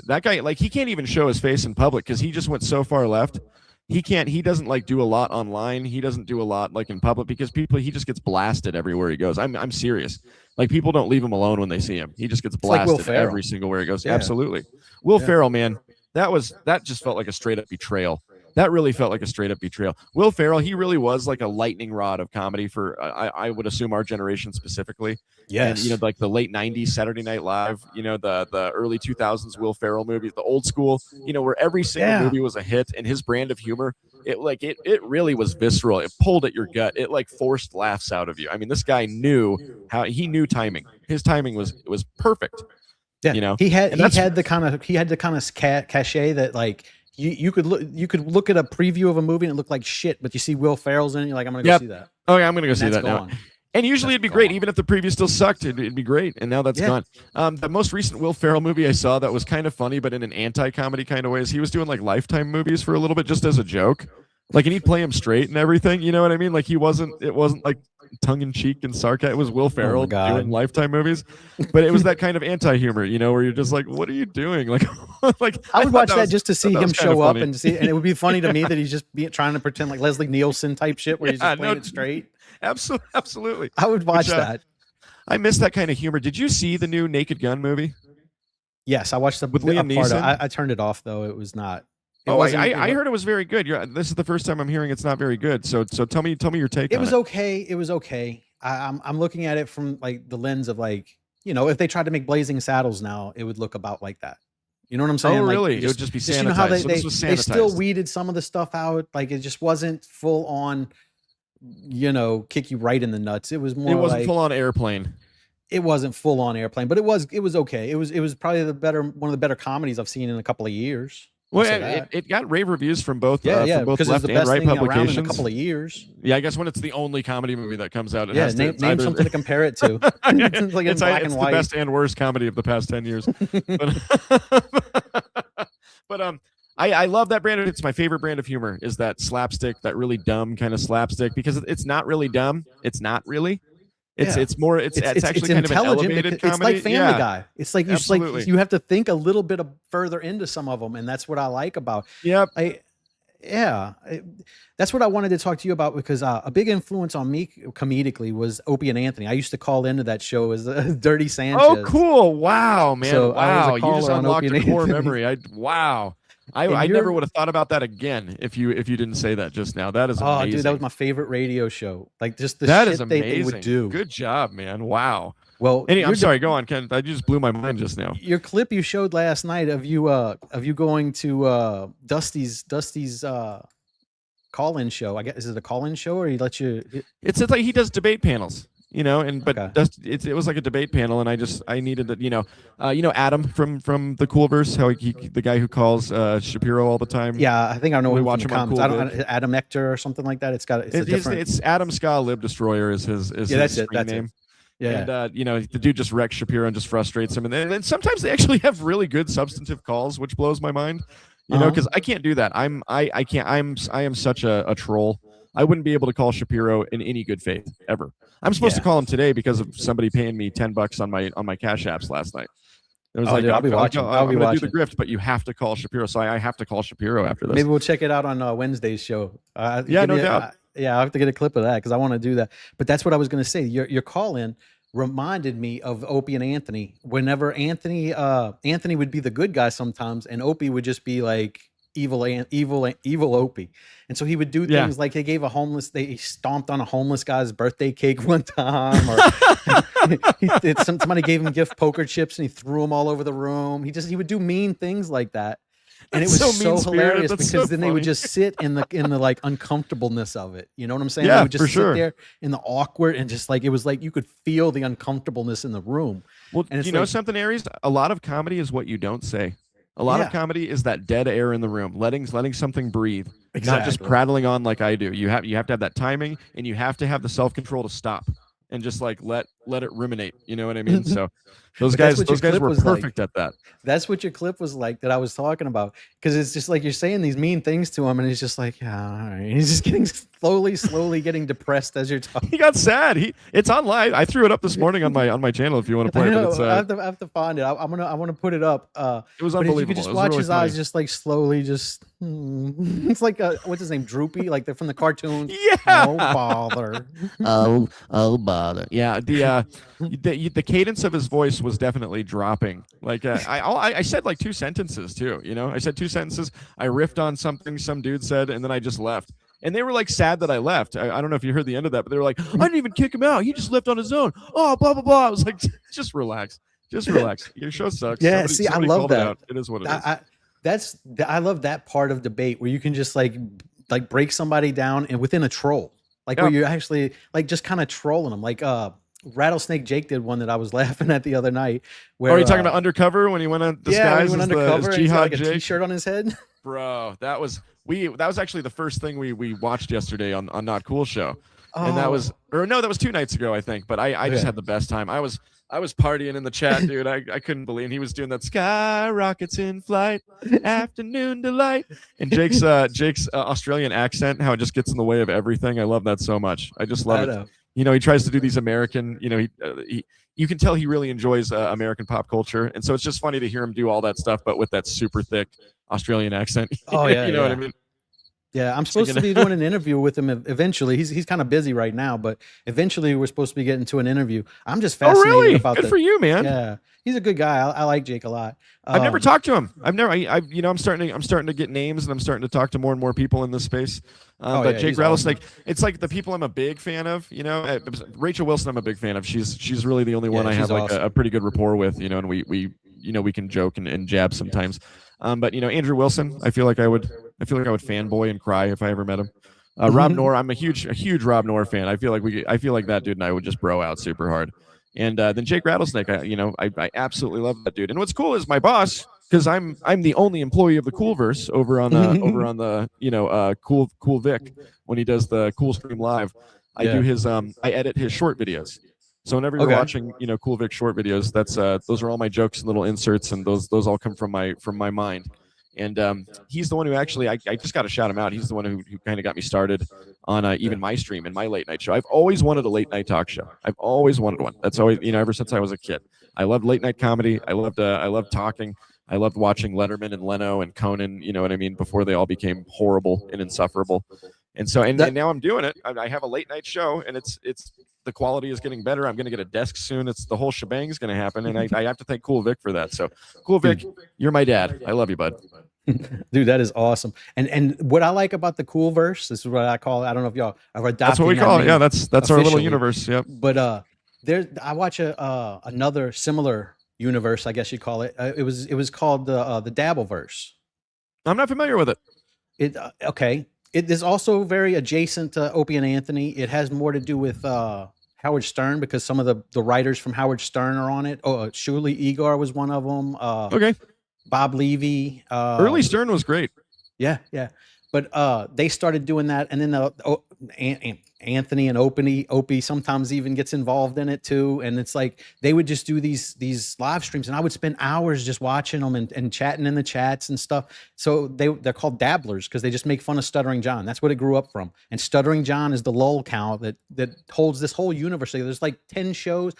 that guy, like, he can't even show his face in public because he just went so far left. He doesn't like do a lot online. He doesn't do a lot like in public because he just gets blasted everywhere he goes. I'm serious. Like, people don't leave him alone when they see him. He just gets blasted like every single where he goes. Yeah. Absolutely. Will Ferrell, man, that just felt like a straight up betrayal. That really felt like a straight up betrayal. Will Ferrell, he really was like a lightning rod of comedy for, I would assume, our generation specifically. Yes. And, like the late 90s Saturday Night Live, the early 2000s Will Ferrell movies, the old school, where every single movie was a hit, and his brand of humor, it really was visceral. It pulled at your gut. It like forced laughs out of you. I mean, this guy knew timing. His timing was perfect. Yeah. He had the kind of cachet that, like, you could look at a preview of a movie and it looked like shit, but you see Will Ferrell's in it, you're like, I'm gonna go see that. Oh yeah, I'm gonna go see that now. And usually it'd be great, even if the preview still sucked, it'd be great. And now that's gone. The most recent Will Ferrell movie I saw that was kind of funny, but in an anti-comedy kind of way, is he was doing like Lifetime movies for a little bit just as a joke. Like, and he'd play him straight and everything. You know what I mean? Like, it wasn't like tongue in cheek and sarcasm. It was Will Ferrell doing Lifetime movies, but it was that kind of anti-humor, where you're just like, what are you doing? Like, I would watch that just to see him show up and see, and it would be funny to me that he's just trying to pretend like Leslie Nielsen type shit where he's just playing it straight. Absolutely. I would watch that. I miss that kind of humor. Did you see the new Naked Gun movie? Yes, I watched with Liam Neeson. I turned it off though. It was not. I heard it was very good. This is the first time I'm hearing it's not very good. So tell me your take. It was okay. It was okay. I'm looking at it from like the lens of like, if they tried to make Blazing Saddles now, it would look about like that. You know what I'm saying? Oh, really? It would just be sanitized. How they still weeded some of the stuff out. Like it just wasn't full on, kick you right in the nuts. It was more. It wasn't full on Airplane. It wasn't full on Airplane, but it was okay. It was probably one of the better comedies I've seen in a couple of years. Well, it got rave reviews from both from both left and right publications in a couple of years. Yeah, I guess when it's the only comedy movie that comes out, name something to compare it to. It's like it's the best and worst comedy of the past 10 years. But I love that brand. It's my favorite brand of humor. Is that slapstick, that really dumb kind of slapstick, because it's not really dumb. It's not really. It's actually kind of an elevated comedy. It's like Family Guy. It's like you have to think a little bit further into some of them, and that's what I like about. Yep. That's what I wanted to talk to you about, because a big influence on me comedically was Opie and Anthony. I used to call into that show as Dirty Sanchez. Oh, cool! Wow, man! So wow, you just unlocked a core memory. Wow. I never would have thought about that again if you didn't say that just now. That is amazing. Oh, dude, that was my favorite radio show. Like just the that shit is amazing. They would do. Good job, man. Wow. Well, I'm sorry. Go on, Ken. I just blew my mind just now. Your clip you showed last night of you going to Dusty's call-in show. I guess, is it a call-in show, or he lets you? It's like he does debate panels. It was like a debate panel, and I needed to, Adam from the Kewl-verse, how the guy who calls Shapiro all the time. Yeah, I think I know. We watch him on Kewl. I don't know, Adam Ector or something like that. It's Adam Ska Lib Destroyer is his screen name. Yeah, and the dude just wrecks Shapiro and just frustrates him, and then sometimes they actually have really good substantive calls, which blows my mind. Because I can't do that. I can't. I am such a troll. I wouldn't be able to call Shapiro in any good faith ever. I'm supposed to call him today because of somebody paying me $10 on my Cash Apps last night. It was I'll be watching. I'll be watching. Do the grift, but you have to call Shapiro. So I have to call Shapiro after this. Maybe we'll check it out on Wednesday's show. No doubt. I have to get a clip of that because I want to do that. But that's what I was going to say. Your call in reminded me of Opie and Anthony. Whenever Anthony would be the good guy sometimes, and Opie would just be like evil Opie. And so he would do things like he stomped on a homeless guy's birthday cake one time, or somebody gave him gift poker chips and he threw them all over the room. He would do mean things like that. And it was so hilarious because then they would just sit in the like uncomfortableness of it. You know what I'm saying? Yeah, they would just for sure. sit there in the awkward and just like, it was like you could feel the uncomfortableness in the room. Well, and you know something, Aries? A lot of comedy is what you don't say. A lot of comedy is that dead air in the room, letting something breathe, not just prattling on like I do. You have to have that timing, and you have to have the self-control to stop and just like let it ruminate. You know what I mean? So those guys were perfect at that. That's what your clip was like that I was talking about, because it's just like you're saying these mean things to him, and he's just like, yeah, all right. He's just getting slowly getting depressed as you're talking. He got sad. It's on live. I threw it up this morning on my channel if you want to play it. But I have to find it. I want to put it up. It was unbelievable. If you could just watch his eyes just like slowly just. It's like what's his name, Droopy, like they're from the cartoon. Yeah. Oh bother. Oh bother. Yeah. The cadence of his voice was definitely dropping. Like I said like 2 sentences too. I said 2 sentences. I riffed on something some dude said, and then I just left. And they were like sad that I left. I don't know if you heard the end of that, but they were like, I didn't even kick him out. He just left on his own. Oh, blah blah blah. I was like, just relax. Your show sucks. Yeah. Somebody I love that. It is what it is. I love that part of debate where you can just like break somebody down and within a troll, where you're actually like just kind of trolling them. Like Rattlesnake Jake did one that I was laughing at the other night. Where, are you talking about Undercover when he went on disguise? He went undercover and he had like a t-shirt on his head. Bro, that was actually the first thing we watched yesterday on Not Cool show. And that Oh, was, or no, that was 2 nights ago, I think. But I just okay. had the best time. I was partying in the chat, dude. I couldn't believe he was doing that sky rockets in flight, afternoon delight, and Jake's Australian accent, how it just gets in the way of everything. I love that so much. I just love I it. know. He tries to do these American, he you can tell he really enjoys American pop culture, and so it's just funny to hear him do all that stuff, but with that super thick Australian accent. Oh yeah, You know what I yeah. mean? Yeah, I'm supposed to Singing. be doing an interview with him eventually. He's kind of busy right now, but eventually we're supposed to be getting to an interview. I'm just Oh, fascinated really? about Good for you, man. yeah, he's a good guy. I like Jake a lot. I've never talked to him. I've never. I'm starting to get names, and I'm starting to talk to more and more people in this space. Oh But yeah, Jake he's awesome. Rattlesnake, it's like the people I'm a big fan of. Rachel Wilson, I'm a big fan of. She's really the only one Yeah, I she's have like a, awesome. a pretty good rapport with. And we can joke and jab sometimes. But Andrew Wilson, I feel like I would fanboy and cry if I ever met him. Rob Noor, I'm a huge Rob Noor fan. I feel like that dude and I would just bro out super hard. And then Jake Rattlesnake, I absolutely love that dude. And what's cool is my boss, because I'm the only employee of the Coolverse over on the Cool Vic when he does the Cool Stream Live. I do Yeah. I edit his short videos. So whenever you're Okay. watching Cool Vic short videos, that's those are all my jokes and little inserts, and those all come from my mind. And he's the one who actually, I just got to shout him out. He's the one who kind of got me started on even my stream and my late night show. I've always wanted a late night talk show. I've always wanted one. That's always, ever since I was a kid. I loved late night comedy. I loved talking. I loved watching Letterman and Leno and Conan, you know what I mean, before they all became horrible and insufferable. And so, and now I'm doing it. I have a late night show, and it's the quality is getting better. I'm going to get a desk soon. It's the whole shebang is going to happen, and I have to thank Cool Vic for that. So, Cool Vic, you're my dad. I love you, bud. Dude, that is awesome. And what I like about the Cool Verse, this is what I call it. I don't know if y'all are adopting That's what we that call it. name Yeah, that's our little officially, universe. Yep. but I watch another similar universe, I guess you call it. It was called the Dabbleverse. I'm not familiar with it. Okay. It is also very adjacent to Opie and Anthony. It has more to do with Howard Stern, because some of the writers from Howard Stern are on it. Oh, Shuli Egar was one of them. Okay. Bob Levy. Early Stern was great. Yeah, yeah. But they started doing that, and then Anthony and Opie sometimes even gets involved in it too. And it's like they would just do these live streams, and I would spend hours just watching them and chatting in the chats and stuff. So they're called dabblers because they just make fun of Stuttering John. That's what it grew up from. And Stuttering John is the lull count that holds this whole universe. There's like 10 shows.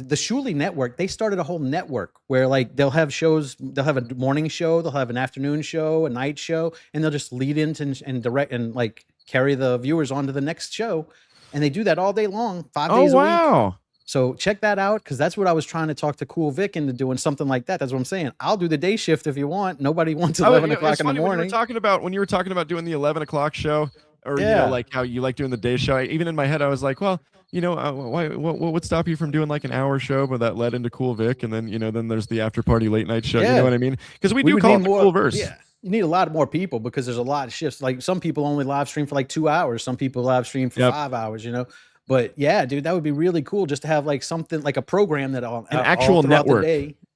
The Shuli Network, they started a whole network where like they'll have shows, they'll have a morning show, they'll have an afternoon show, a night show, and they'll just lead into and direct and like carry the viewers on to the next show. And they do that all day long, 5 days a week. Wow. So check that out, because that's what I was trying to talk to Cool Vic into doing, something like that. That's what I'm saying. I'll do the day shift if you want. Nobody wants 11 o'clock in the morning. When you were talking about doing the 11 o'clock show, or like how you like doing the day show, even in my head I was like, well, what would stop you from doing like an hour show, but that led into Cool Vic, and then then there's the after party late night show. You know what I mean? Because we do call it the Cool Verse. Yeah, you need a lot more people, because there's a lot of shifts. Like some people only live stream for like 2 hours, some people live stream for 5 hours. But yeah, dude, that would be really cool just to have like something like a program that an actual network.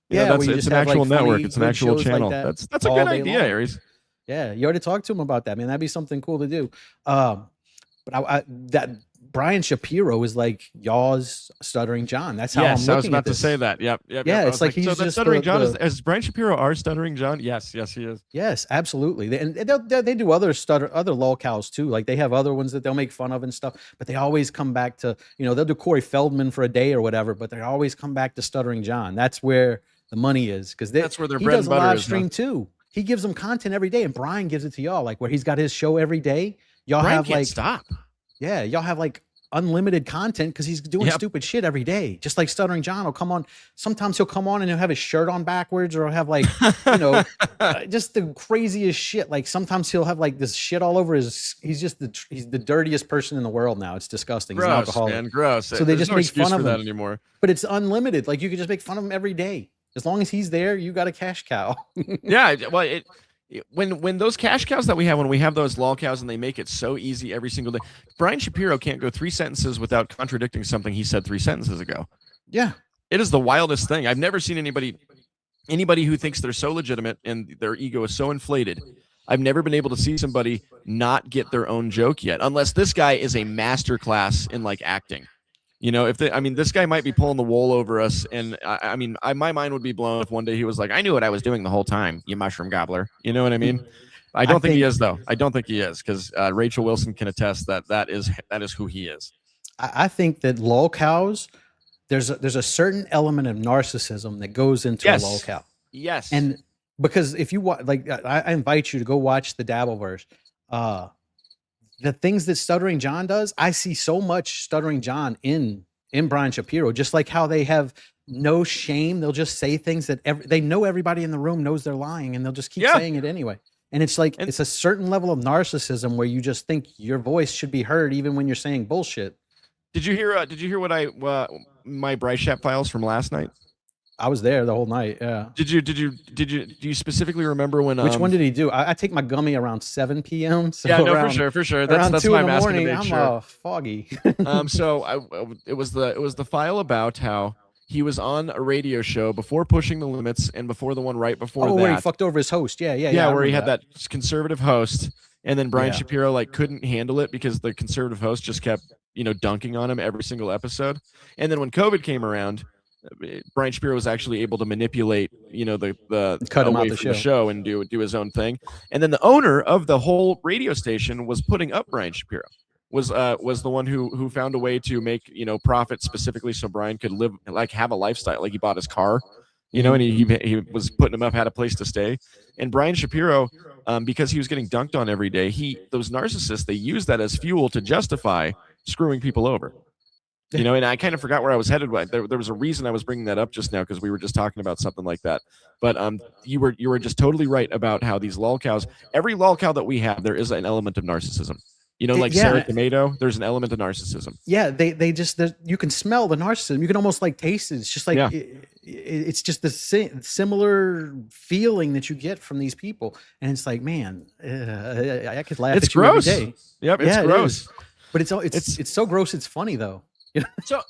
Yeah, it's an actual network. It's an actual channel. Like that's a good idea, Aries. Yeah, you already talked to him about that, man. That'd be something cool to do. But that Brian Shapiro is like y'all's Stuttering John. That's how I'm looking I was about at this. to say that. Yep. Yeah, it's like he's so just Stuttering John is Brian Shapiro our Stuttering John? Yes, he is. Yes, absolutely. They do other lolcows too. Like they have other ones that they'll make fun of and stuff. But they always come back to they'll do Corey Feldman for a day or whatever. But they always come back to Stuttering John. That's where the money is, because that's where their he bread does and a butter live is. stream too. He gives them content every day, and Brian gives it to y'all, like where he's got his show every day. Brian have can't like stop. Yeah, y'all have like unlimited content because he's doing stupid shit every day. Just like Stuttering John will come on. Sometimes he'll come on and he'll have his shirt on backwards, or he'll have like, just the craziest shit. Like sometimes he'll have like this shit all over his. He's the dirtiest person in the world now. It's disgusting. Gross, he's an alcoholic. Man, gross. So they just make fun of that him anymore. But it's unlimited. Like you can just make fun of him every day. As long as he's there, you got a cash cow. Yeah, well, when those cash cows that we have, when we have those lol cows and they make it so easy every single day, Brian Shapiro can't go 3 sentences without contradicting something he said 3 sentences ago. Yeah. It is the wildest thing. I've never seen anybody who thinks they're so legitimate and their ego is so inflated I've never been able to see somebody not get their own joke yet, unless this guy is a master class in like acting. This guy might be pulling the wool over us, and my mind would be blown if one day he was like, "I knew what I was doing the whole time, you mushroom gobbler." You know what I mean? I don't think he is, though. I don't think he is, because Rachel Wilson can attest that is who he is. I think that lolcows, there's a certain element of narcissism that goes into a lolcow. Yes. And because if you watch, like, I invite you to go watch the Dabbleverse. The things that Stuttering John does, I see so much Stuttering John in Brian Shapiro, just like how they have no shame. They'll just say things that they know everybody in the room knows they're lying, and they'll just keep saying it anyway. And it's like, it's a certain level of narcissism where you just think your voice should be heard even when you're saying bullshit. Did you hear what my Bryce Shap files from last night? I was there the whole night. Yeah. Do you specifically remember when? Which one did he do? I take my gummy around 7 p.m. So yeah, no, for sure. That's why I'm asking to make sure. I'm foggy. So it was the file about how he was on a radio show before Pushing the Limits and before the one right before that. Where he fucked over his host. Yeah. Where he had that conservative host, and then Brian Shapiro like couldn't handle it because the conservative host just kept dunking on him every single episode. And then when COVID came around, Brian Shapiro was actually able to manipulate, the cut him out the show and do his own thing. And then the owner of the whole radio station was putting up Brian Shapiro. Was the one who found a way to make profit specifically so Brian could live, like, have a lifestyle, like he bought his car, and he was putting him up, had a place to stay. And Brian Shapiro, because he was getting dunked on every day, those narcissists, they use that as fuel to justify screwing people over. And I kind of forgot where I was headed. There was a reason I was bringing that up just now, because we were just talking about something like that. But you were just totally right about how these lolcows, every lolcow that we have, there is an element of narcissism. Sarah Tomato, there's an element of narcissism. Yeah, they just, you can smell the narcissism. You can almost like taste it. It's just like, it's just the similar feeling that you get from these people. And it's like, man, I could laugh at you every day. Yep, it's gross. But it's so gross, it's funny, though. So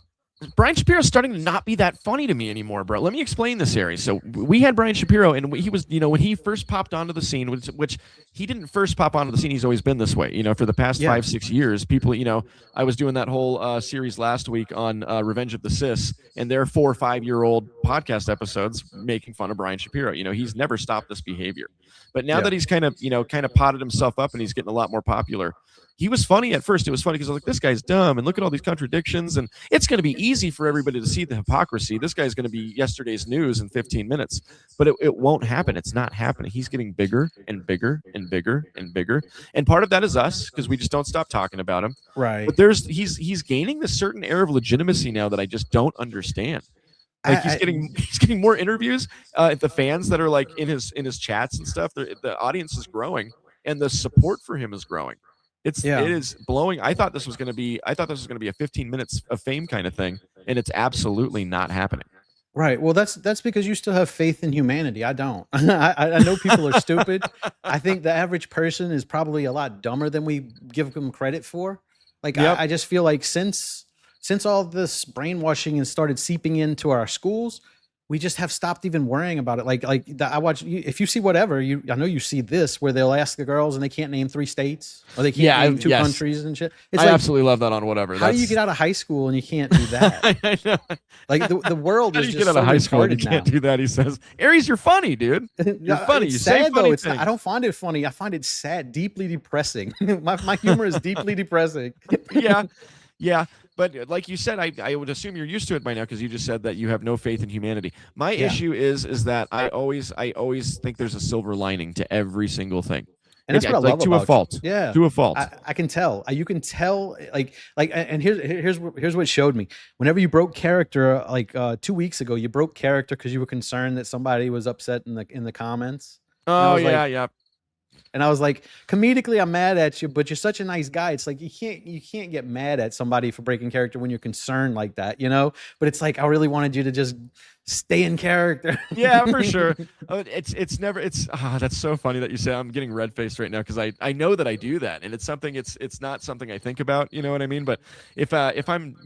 Brian Shapiro's starting to not be that funny to me anymore, bro. Let me explain this, series. So we had Brian Shapiro, and he was, when he first popped onto the scene, which he didn't first pop onto the scene. He's always been this way, for the past 5-6 years. People, I was doing that whole series last week on Revenge of the Cis, and their 4 or 5 year old podcast episodes making fun of Brian Shapiro. He's never stopped this behavior, but now that he's kind of potted himself up and he's getting a lot more popular. He was funny at first. It was funny because I was like, this guy's dumb, and look at all these contradictions, and it's going to be easy for everybody to see the hypocrisy. This guy's going to be yesterday's news in 15 minutes, but it won't happen. It's not happening. He's getting bigger and bigger and bigger and bigger, and part of that is us, because we just don't stop talking about him. Right. But he's gaining this certain air of legitimacy now that I just don't understand. Like he's getting more interviews. The fans that are like in his chats and stuff, the audience is growing, and the support for him is growing. It is blowing. I thought this was going to be a 15 minutes of fame kind of thing, and it's absolutely not happening. Right. Well, that's because you still have faith in humanity. I don't. I know people are stupid. I think the average person is probably a lot dumber than we give them credit for. Like, I just feel like since all this brainwashing has started seeping into our schools, we just have stopped even worrying about it. I watch, if you see whatever, I know you see this where they'll ask the girls and they can't name 3 states, or they can't name 2 countries and shit. I absolutely love that on whatever. How do you get out of high school and you can't do that? I know. Like the world is just get out of high school and you can't do that. He says, Aries, you're funny, dude. You're funny. You say funny things. I don't find it funny. I find it sad, deeply depressing. my humor is deeply depressing. Yeah. But like you said, I would assume you're used to it by now, because you just said that you have no faith in humanity. My issue is that I always think there's a silver lining to every single thing. And that's what I love about a fault. Yeah, to a fault. I can tell. You can tell. And here's what showed me. Whenever you broke character, 2 weeks ago, you broke character because you were concerned that somebody was upset in the comments. Oh yeah. And I was like, comedically, I'm mad at you, but you're such a nice guy. It's like you can't get mad at somebody for breaking character when you're concerned like that, But it's like I really wanted you to just stay in character. Yeah, for sure. It's never that's so funny that you say. I'm getting red faced right now because I know that I do that, and it's not something I think about. You know what I mean? But if I'm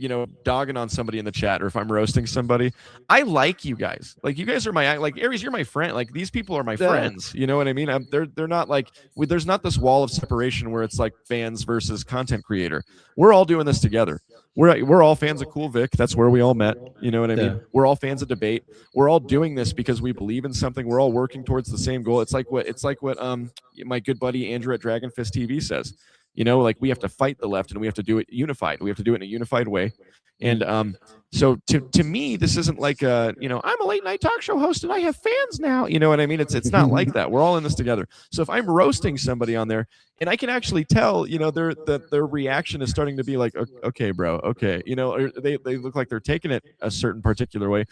dogging on somebody in the chat, or if I'm roasting somebody, I like you guys. Like, you guys are my, like, Aries, you're my friend. Like, these people are my friends. You know what I mean? They're not like, there's not this wall of separation where it's like fans versus content creator. We're all doing this together. We're all fans of Cool Vic. That's where we all met. You know what I mean? We're all fans of debate. We're all doing this because we believe in something. We're all working towards the same goal. It's like what my good buddy Andrew at Dragon Fist TV says. Like, we have to fight the left, and we have to do it unified. We have to do it in a unified way. And so to me, this isn't like I'm a late night talk show host and I have fans now. You know what I mean? It's not like that. We're all in this together. So if I'm roasting somebody on there, and I can actually tell, their reaction is starting to be like, okay, bro, okay, or they look like they're taking it a certain particular way.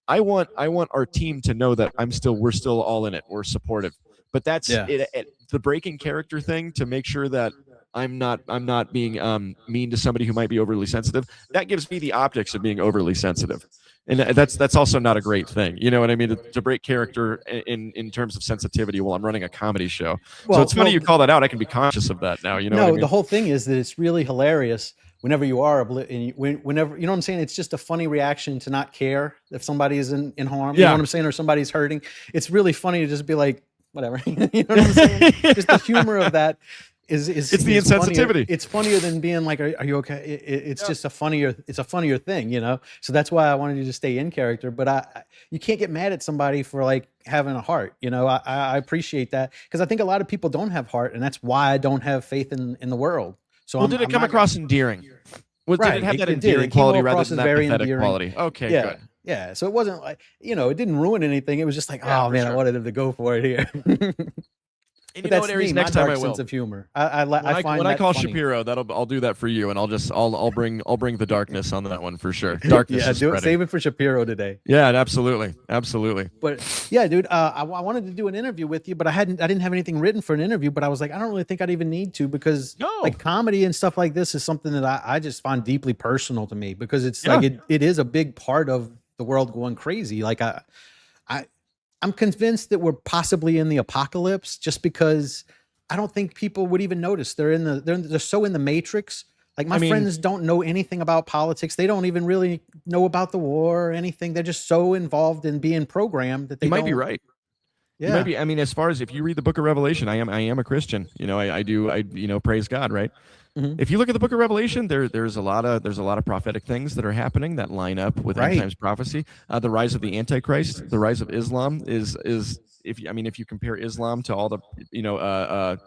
I want our team to know that we're still all in it. We're supportive. But that's the breaking character thing, to make sure that I'm not being mean to somebody who might be overly sensitive. That gives me the optics of being overly sensitive, and that's also not a great thing. You know what I mean? To break character in terms of sensitivity while I'm running a comedy show. So it's funny you call that out. I can be conscious of that now. What I mean? The whole thing is that it's really hilarious whenever you are whenever, you know what I'm saying? It's just a funny reaction to not care if somebody is in harm. You know what I'm saying? Or somebody's hurting. It's really funny to just be like, whatever. You know what I'm saying? Just the humor of that. It's the insensitivity. Funnier. It's funnier than being like, are you okay? It's just a funnier thing, So that's why I wanted you to stay in character. But you can't get mad at somebody for like having a heart. I appreciate that, because I think a lot of people don't have heart, and that's why I don't have faith in the world. So did it come across endearing? Did it have that endearing quality rather than that pathetic quality? Okay, good. Yeah, so it wasn't like, it didn't ruin anything. It was just like, oh man, I wanted him to go for it here. And you know what, Aries, next time I will. Sense of humor. I find when I call funny. Shapiro, I'll do that for you, and I'll bring the darkness on that one for sure. Darkness. Save it for Shapiro today. Yeah, absolutely. But yeah, dude, I wanted to do an interview with you, but I didn't have anything written for an interview. But I was like, I don't really think I'd even need to, because like comedy and stuff like this is something that I just find deeply personal to me, because it's like it is a big part of the world going crazy. Like I'm convinced that we're possibly in the apocalypse, just because I don't think people would even notice. They're so in the matrix. Like my friends don't know anything about politics. They don't even really know about the war or anything. They're just so involved in being programmed that they might be right. Yeah. You might be. I mean, as far as if you read the book of Revelation, I am a Christian. I praise God, right? Mm-hmm. If you look at the book of Revelation, there's a lot of prophetic things that are happening that line up with end times prophecy. The rise of the Antichrist, the rise of Islam is if you compare Islam to all the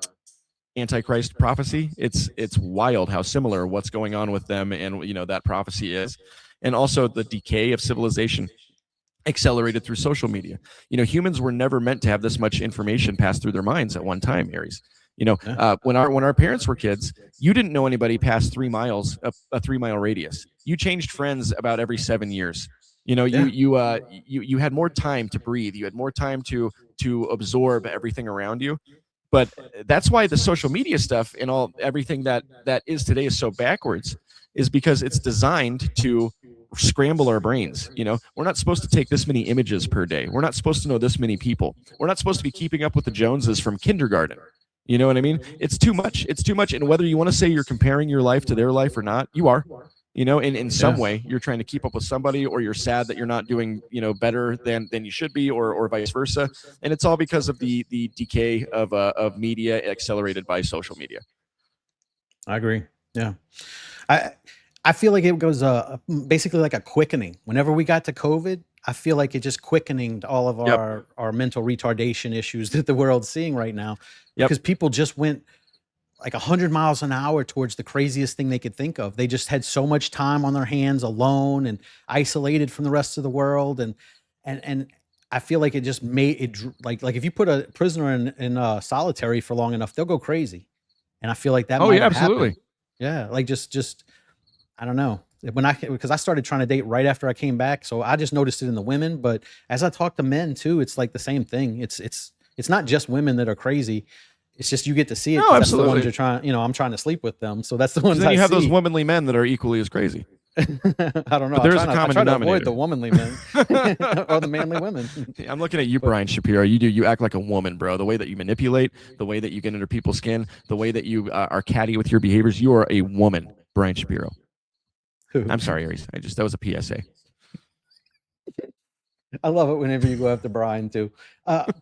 Antichrist prophecy, it's wild how similar what's going on with them and that prophecy is, and also the decay of civilization accelerated through social media. Humans were never meant to have this much information pass through their minds at one time, Aries. When our parents were kids, you didn't know anybody past 3 miles, a 3 mile radius. You changed friends about every 7 years. You had more time to breathe. You had more time to absorb everything around you. But that's why the social media stuff and everything that is today is so backwards, is because it's designed to scramble our brains. We're not supposed to take this many images per day. We're not supposed to know this many people. We're not supposed to be keeping up with the Joneses from kindergarten. You know what I mean? It's too much. And whether you want to say you're comparing your life to their life or not, you are. In some way, you're trying to keep up with somebody, or you're sad that you're not doing, better than you should be, or vice versa. And it's all because of the decay of media accelerated by social media. I agree. Yeah. I feel like it goes basically like a quickening. Whenever we got to COVID, I feel like it just quickening all of our mental retardation issues that the world's seeing right now, because people just went like 100 miles an hour towards the craziest thing they could think of. They just had so much time on their hands, alone and isolated from the rest of the world. And I feel like it just made it like if you put a prisoner in solitary for long enough, they'll go crazy. And I feel like that. Absolutely. Happen. Yeah. Like just, I don't know. Because I started trying to date right after I came back. So I just noticed it in the women, but as I talk to men too, it's like the same thing. It's not just women that are crazy. It's just, you get to see it. No, that's the ones you're trying, I'm trying to sleep with them. So that's the ones then I you have see. those womanly men that are equally as crazy. I don't know. But there is a I common try to avoid denominator. the womanly men or the manly women. I'm looking at you, Brian Shapiro. You act like a woman, bro. The way that you manipulate, the way that you get under people's skin, the way that you are catty with your behaviors, you are a woman, Brian Shapiro. I'm sorry, Aries. That was a PSA. I love it whenever you go after Brian too. The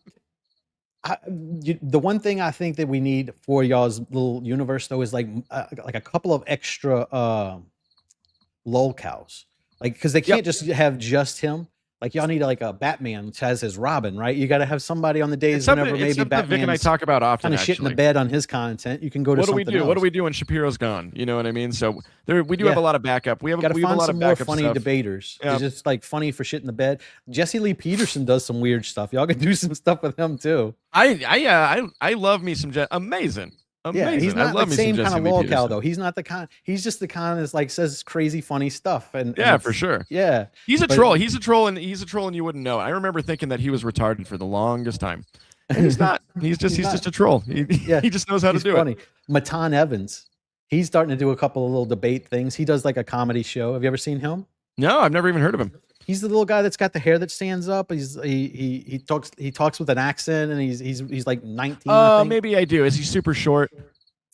one thing I think that we need for y'all's little universe though is like a couple of extra lolcows, like because they can't just have just him. Like y'all need like a Batman which has his Robin, right? You got to have somebody on the days whenever maybe Batman. Vic and I talk about often. Kind of shit in the bed on his content. You can go to what do we something do? else. What do we do when Shapiro's gone? You know what I mean? So we do have a lot of backup. We have a lot of backup funny stuff. debaters. It's just like funny for shit in the bed. Jesse Lee Peterson does some weird stuff. Y'all can do some stuff with him too. I love me some amazing. Yeah, he's not the same kind of lolcow though. He's not the kind. He's just the kind that's like says crazy funny stuff. And for sure. Yeah, he's a troll. He's a troll, and you wouldn't know. I remember thinking that he was retarded for the longest time. And he's not. He's just a troll. He just knows how to do it. Matan Evans. He's starting to do a couple of little debate things. He does like a comedy show. Have you ever seen him? No, I've never even heard of him. He's the little guy that's got the hair that stands up. He talks with an accent, and he's like 19. Oh, maybe I do. Is he super short?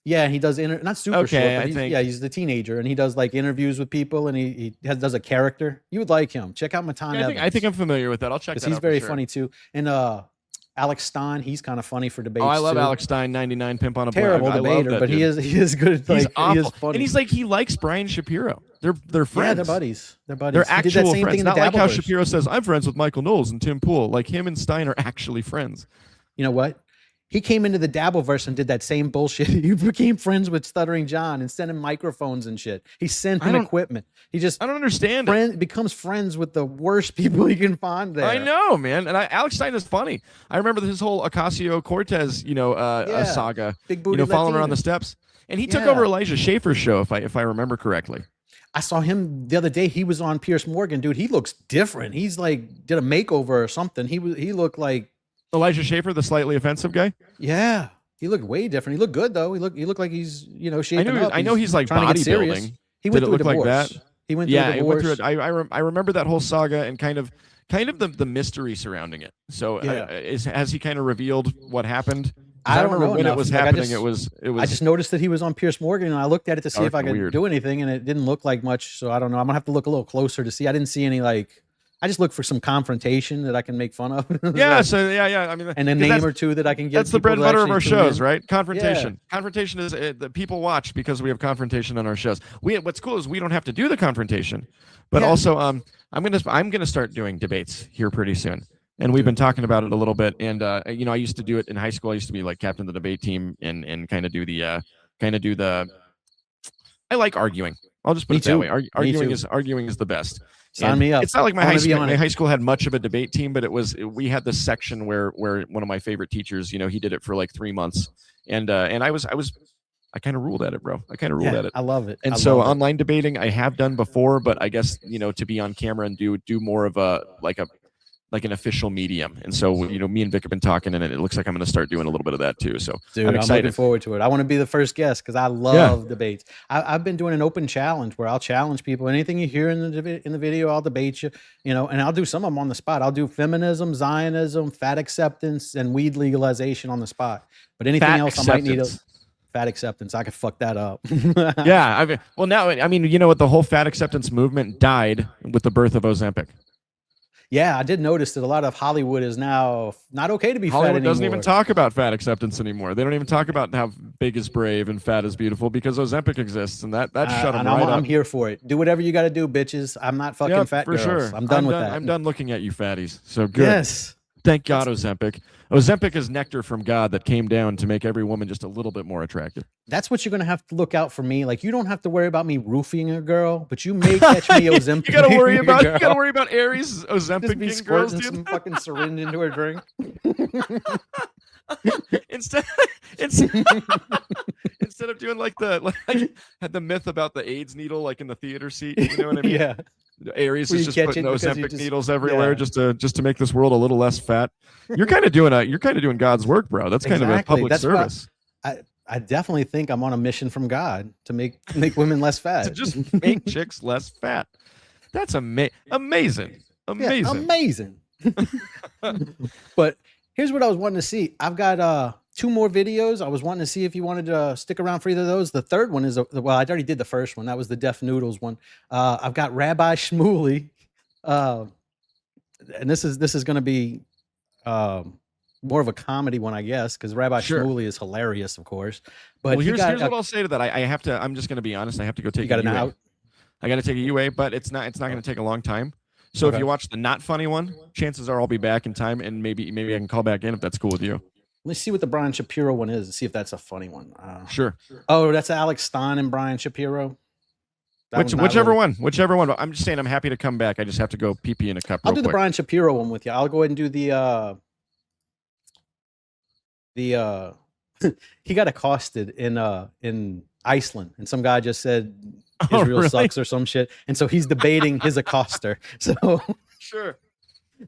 Yeah, and he does not super short, but think. He's the teenager, and he does like interviews with people, and he does a character. You would like him. Check out Matan Evans. I think I'm familiar with that. I'll check that out. He's very funny too. And Alex Stein, he's kind of funny for debates. Oh, I love too. Alex Stein, 99 Pimp on a terrible debater, but he is good. He's awful. He is funny. And he likes Brian Shapiro. They're friends. Yeah, they're buddies. They're actual friends. Not like how Shapiro says, I'm friends with Michael Knowles and Tim Pool. Like him and Stein are actually friends. You know what? He came into the Dabbleverse and did that same bullshit. He became friends with Stuttering John and sent him microphones and shit. He sent him equipment. I don't understand. Becomes friends with the worst people you can find there. I know, man. And Alex Stein is funny. I remember his whole Ocasio-Cortez, saga. Big booty following her on the steps. And he took over Elijah Schaffer's show, if I remember correctly. I saw him the other day. He was on Piers Morgan, dude. He looks different. He's like did a makeover or something. He looked like Elijah Schaffer, the slightly offensive guy. Yeah, he looked way different. He looked good though. He looked like he's shaping up. I know he's like bodybuilding. He went through a divorce. Like that? He went through a divorce. He went through it. I remember that whole saga and kind of the mystery surrounding it. So has he kind of revealed what happened? I don't remember when it was happening. It was. I just noticed that he was on Piers Morgan, and I looked at it to see if I could do anything, and it didn't look like much. So I don't know. I'm gonna have to look a little closer to see. I didn't see any I just look for some confrontation that I can make fun of. Yeah. I mean, and a name or two that I can get. That's the bread and butter of our shows, right? Confrontation. Yeah. Confrontation is that people watch because we have confrontation on our shows. What's cool is we don't have to do the confrontation, but also I'm gonna start doing debates here pretty soon. And we've been talking about it a little bit. And I used to do it in high school. I used to be like captain of the debate team and kind of do the I like arguing. I'll just put it that way. Arguing is the best. Sign me up. It's not like my high school had much of a debate team, but we had this section where one of my favorite teachers, he did it for like 3 months, and I kind of ruled at it, bro. I kind of ruled at it. I love it. And online debating I have done before, but I guess to be on camera and do more of like an official medium. And so, me and Vic have been talking, and it looks like I'm going to start doing a little bit of that too. So dude, I'm looking forward to it. I want to be the first guest because I love debates. I've been doing an open challenge where I'll challenge people. Anything you hear in the video, I'll debate you, and I'll do some of them on the spot. I'll do feminism, Zionism, fat acceptance, and weed legalization on the spot. But anything else, I might need fat acceptance. I could fuck that up. Yeah. The whole fat acceptance movement died with the birth of Ozempic. Yeah, I did notice that a lot of Hollywood is now not okay to be fat anymore. Hollywood doesn't even talk about fat acceptance anymore. They don't even talk about how big is brave and fat is beautiful because Ozempic exists, and that shut them right up. I'm here for it. Do whatever you got to do, bitches. I'm not fucking fat girls. Sure. I'm done with that. I'm done looking at you fatties. So good. Yes. Thank God, Ozempic. Ozempic is nectar from God that came down to make every woman just a little bit more attractive. That's what you're going to have to look out for me. Like, you don't have to worry about me roofing a girl, but you may catch me Ozempic. You got to worry about Aries Ozempic just girls, dude. Some fucking syringe into her drink. Instead of doing like had the myth about the AIDS needle like in the theater seat, you know what I mean? Yeah. Aries is just putting Ozempic needles everywhere just to make this world a little less fat. You're kind of doing God's work, bro. That's kind of a public service. I definitely think I'm on a mission from God to make women less fat. To just make chicks less fat. That's amazing. Yeah, amazing. But here's what I was wanting to see. I've got 2 more videos. I was wanting to see if you wanted to stick around for either of those. The third one is well, I already did the first one. That was the Deaf Noodles one. I've got Rabbi Shmuley, and this is going to be more of a comedy one, I guess, because Rabbi Shmuley is hilarious, of course. But well, here's what I'll say to that. I have to. I'm just going to be honest. I have to go take. You got an UA. out. I got to take a UA, but it's not going to take a long time. So if you watch the not funny one, chances are I'll be back in time, and maybe I can call back in if that's cool with you. Let's see what the Brian Shapiro one is and see if that's a funny one. Sure. Oh, that's Alex Stein and Brian Shapiro. Whichever one. I'm just saying I'm happy to come back. I just have to go pee in a cup. I'll do the Brian Shapiro one with you. I'll go ahead and do the he got accosted in Iceland, and some guy just said Israel sucks or some shit, and so he's debating his accoster. So sure.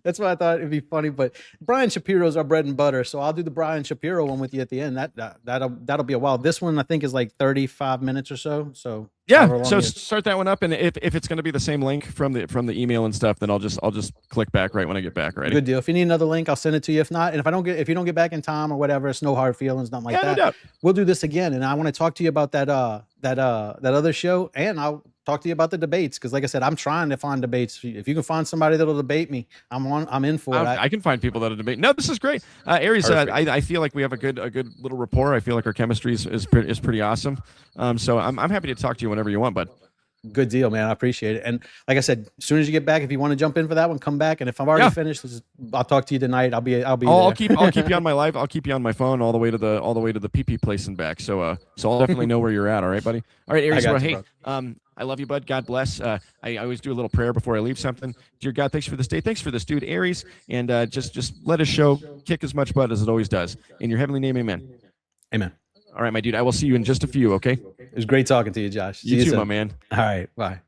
That's why I thought it'd be funny. But Brian Shapiro's our bread and butter, so I'll do the Brian Shapiro one with you at the end. That'll be a while. This one I think is like 35 minutes or so. So yeah, so start that one up, and if it's going to be the same link from the email and stuff, then I'll just click back right when I get back. Right. Good deal. If you need another link, I'll send it to you. If not, and if you don't get back in time or whatever, it's no hard feelings, nothing like that. No doubt. We'll do this again, and I want to talk to you about that other show, and I'll talk to you about the debates, because like I said, I'm trying to find debates. If you can find somebody that'll debate me, I'm in for it. I can find people that'll debate. No, this is great. Aries, I feel like we have a good little rapport. I feel like our chemistry is pretty awesome. So I'm happy to talk to you whenever you want, bud. Good deal, man. I appreciate it. And like I said, as soon as you get back, if you want to jump in for that one, come back. And if I've already finished, I'll talk to you tonight. I'll be I'll keep you on my live. I'll keep you on my phone all the way to the PP place and back. So I'll definitely know where you're at. All right, buddy. All right, Aries. Hey, I love you, bud. God bless. I always do a little prayer before I leave something. Dear God, thanks for this day. Thanks for this dude, Aries. And just let us show kick as much butt as it always does. In your heavenly name, amen. Amen. All right, my dude. I will see you in just a few, okay? It was great talking to you, Josh. You too, my man. All right, bye.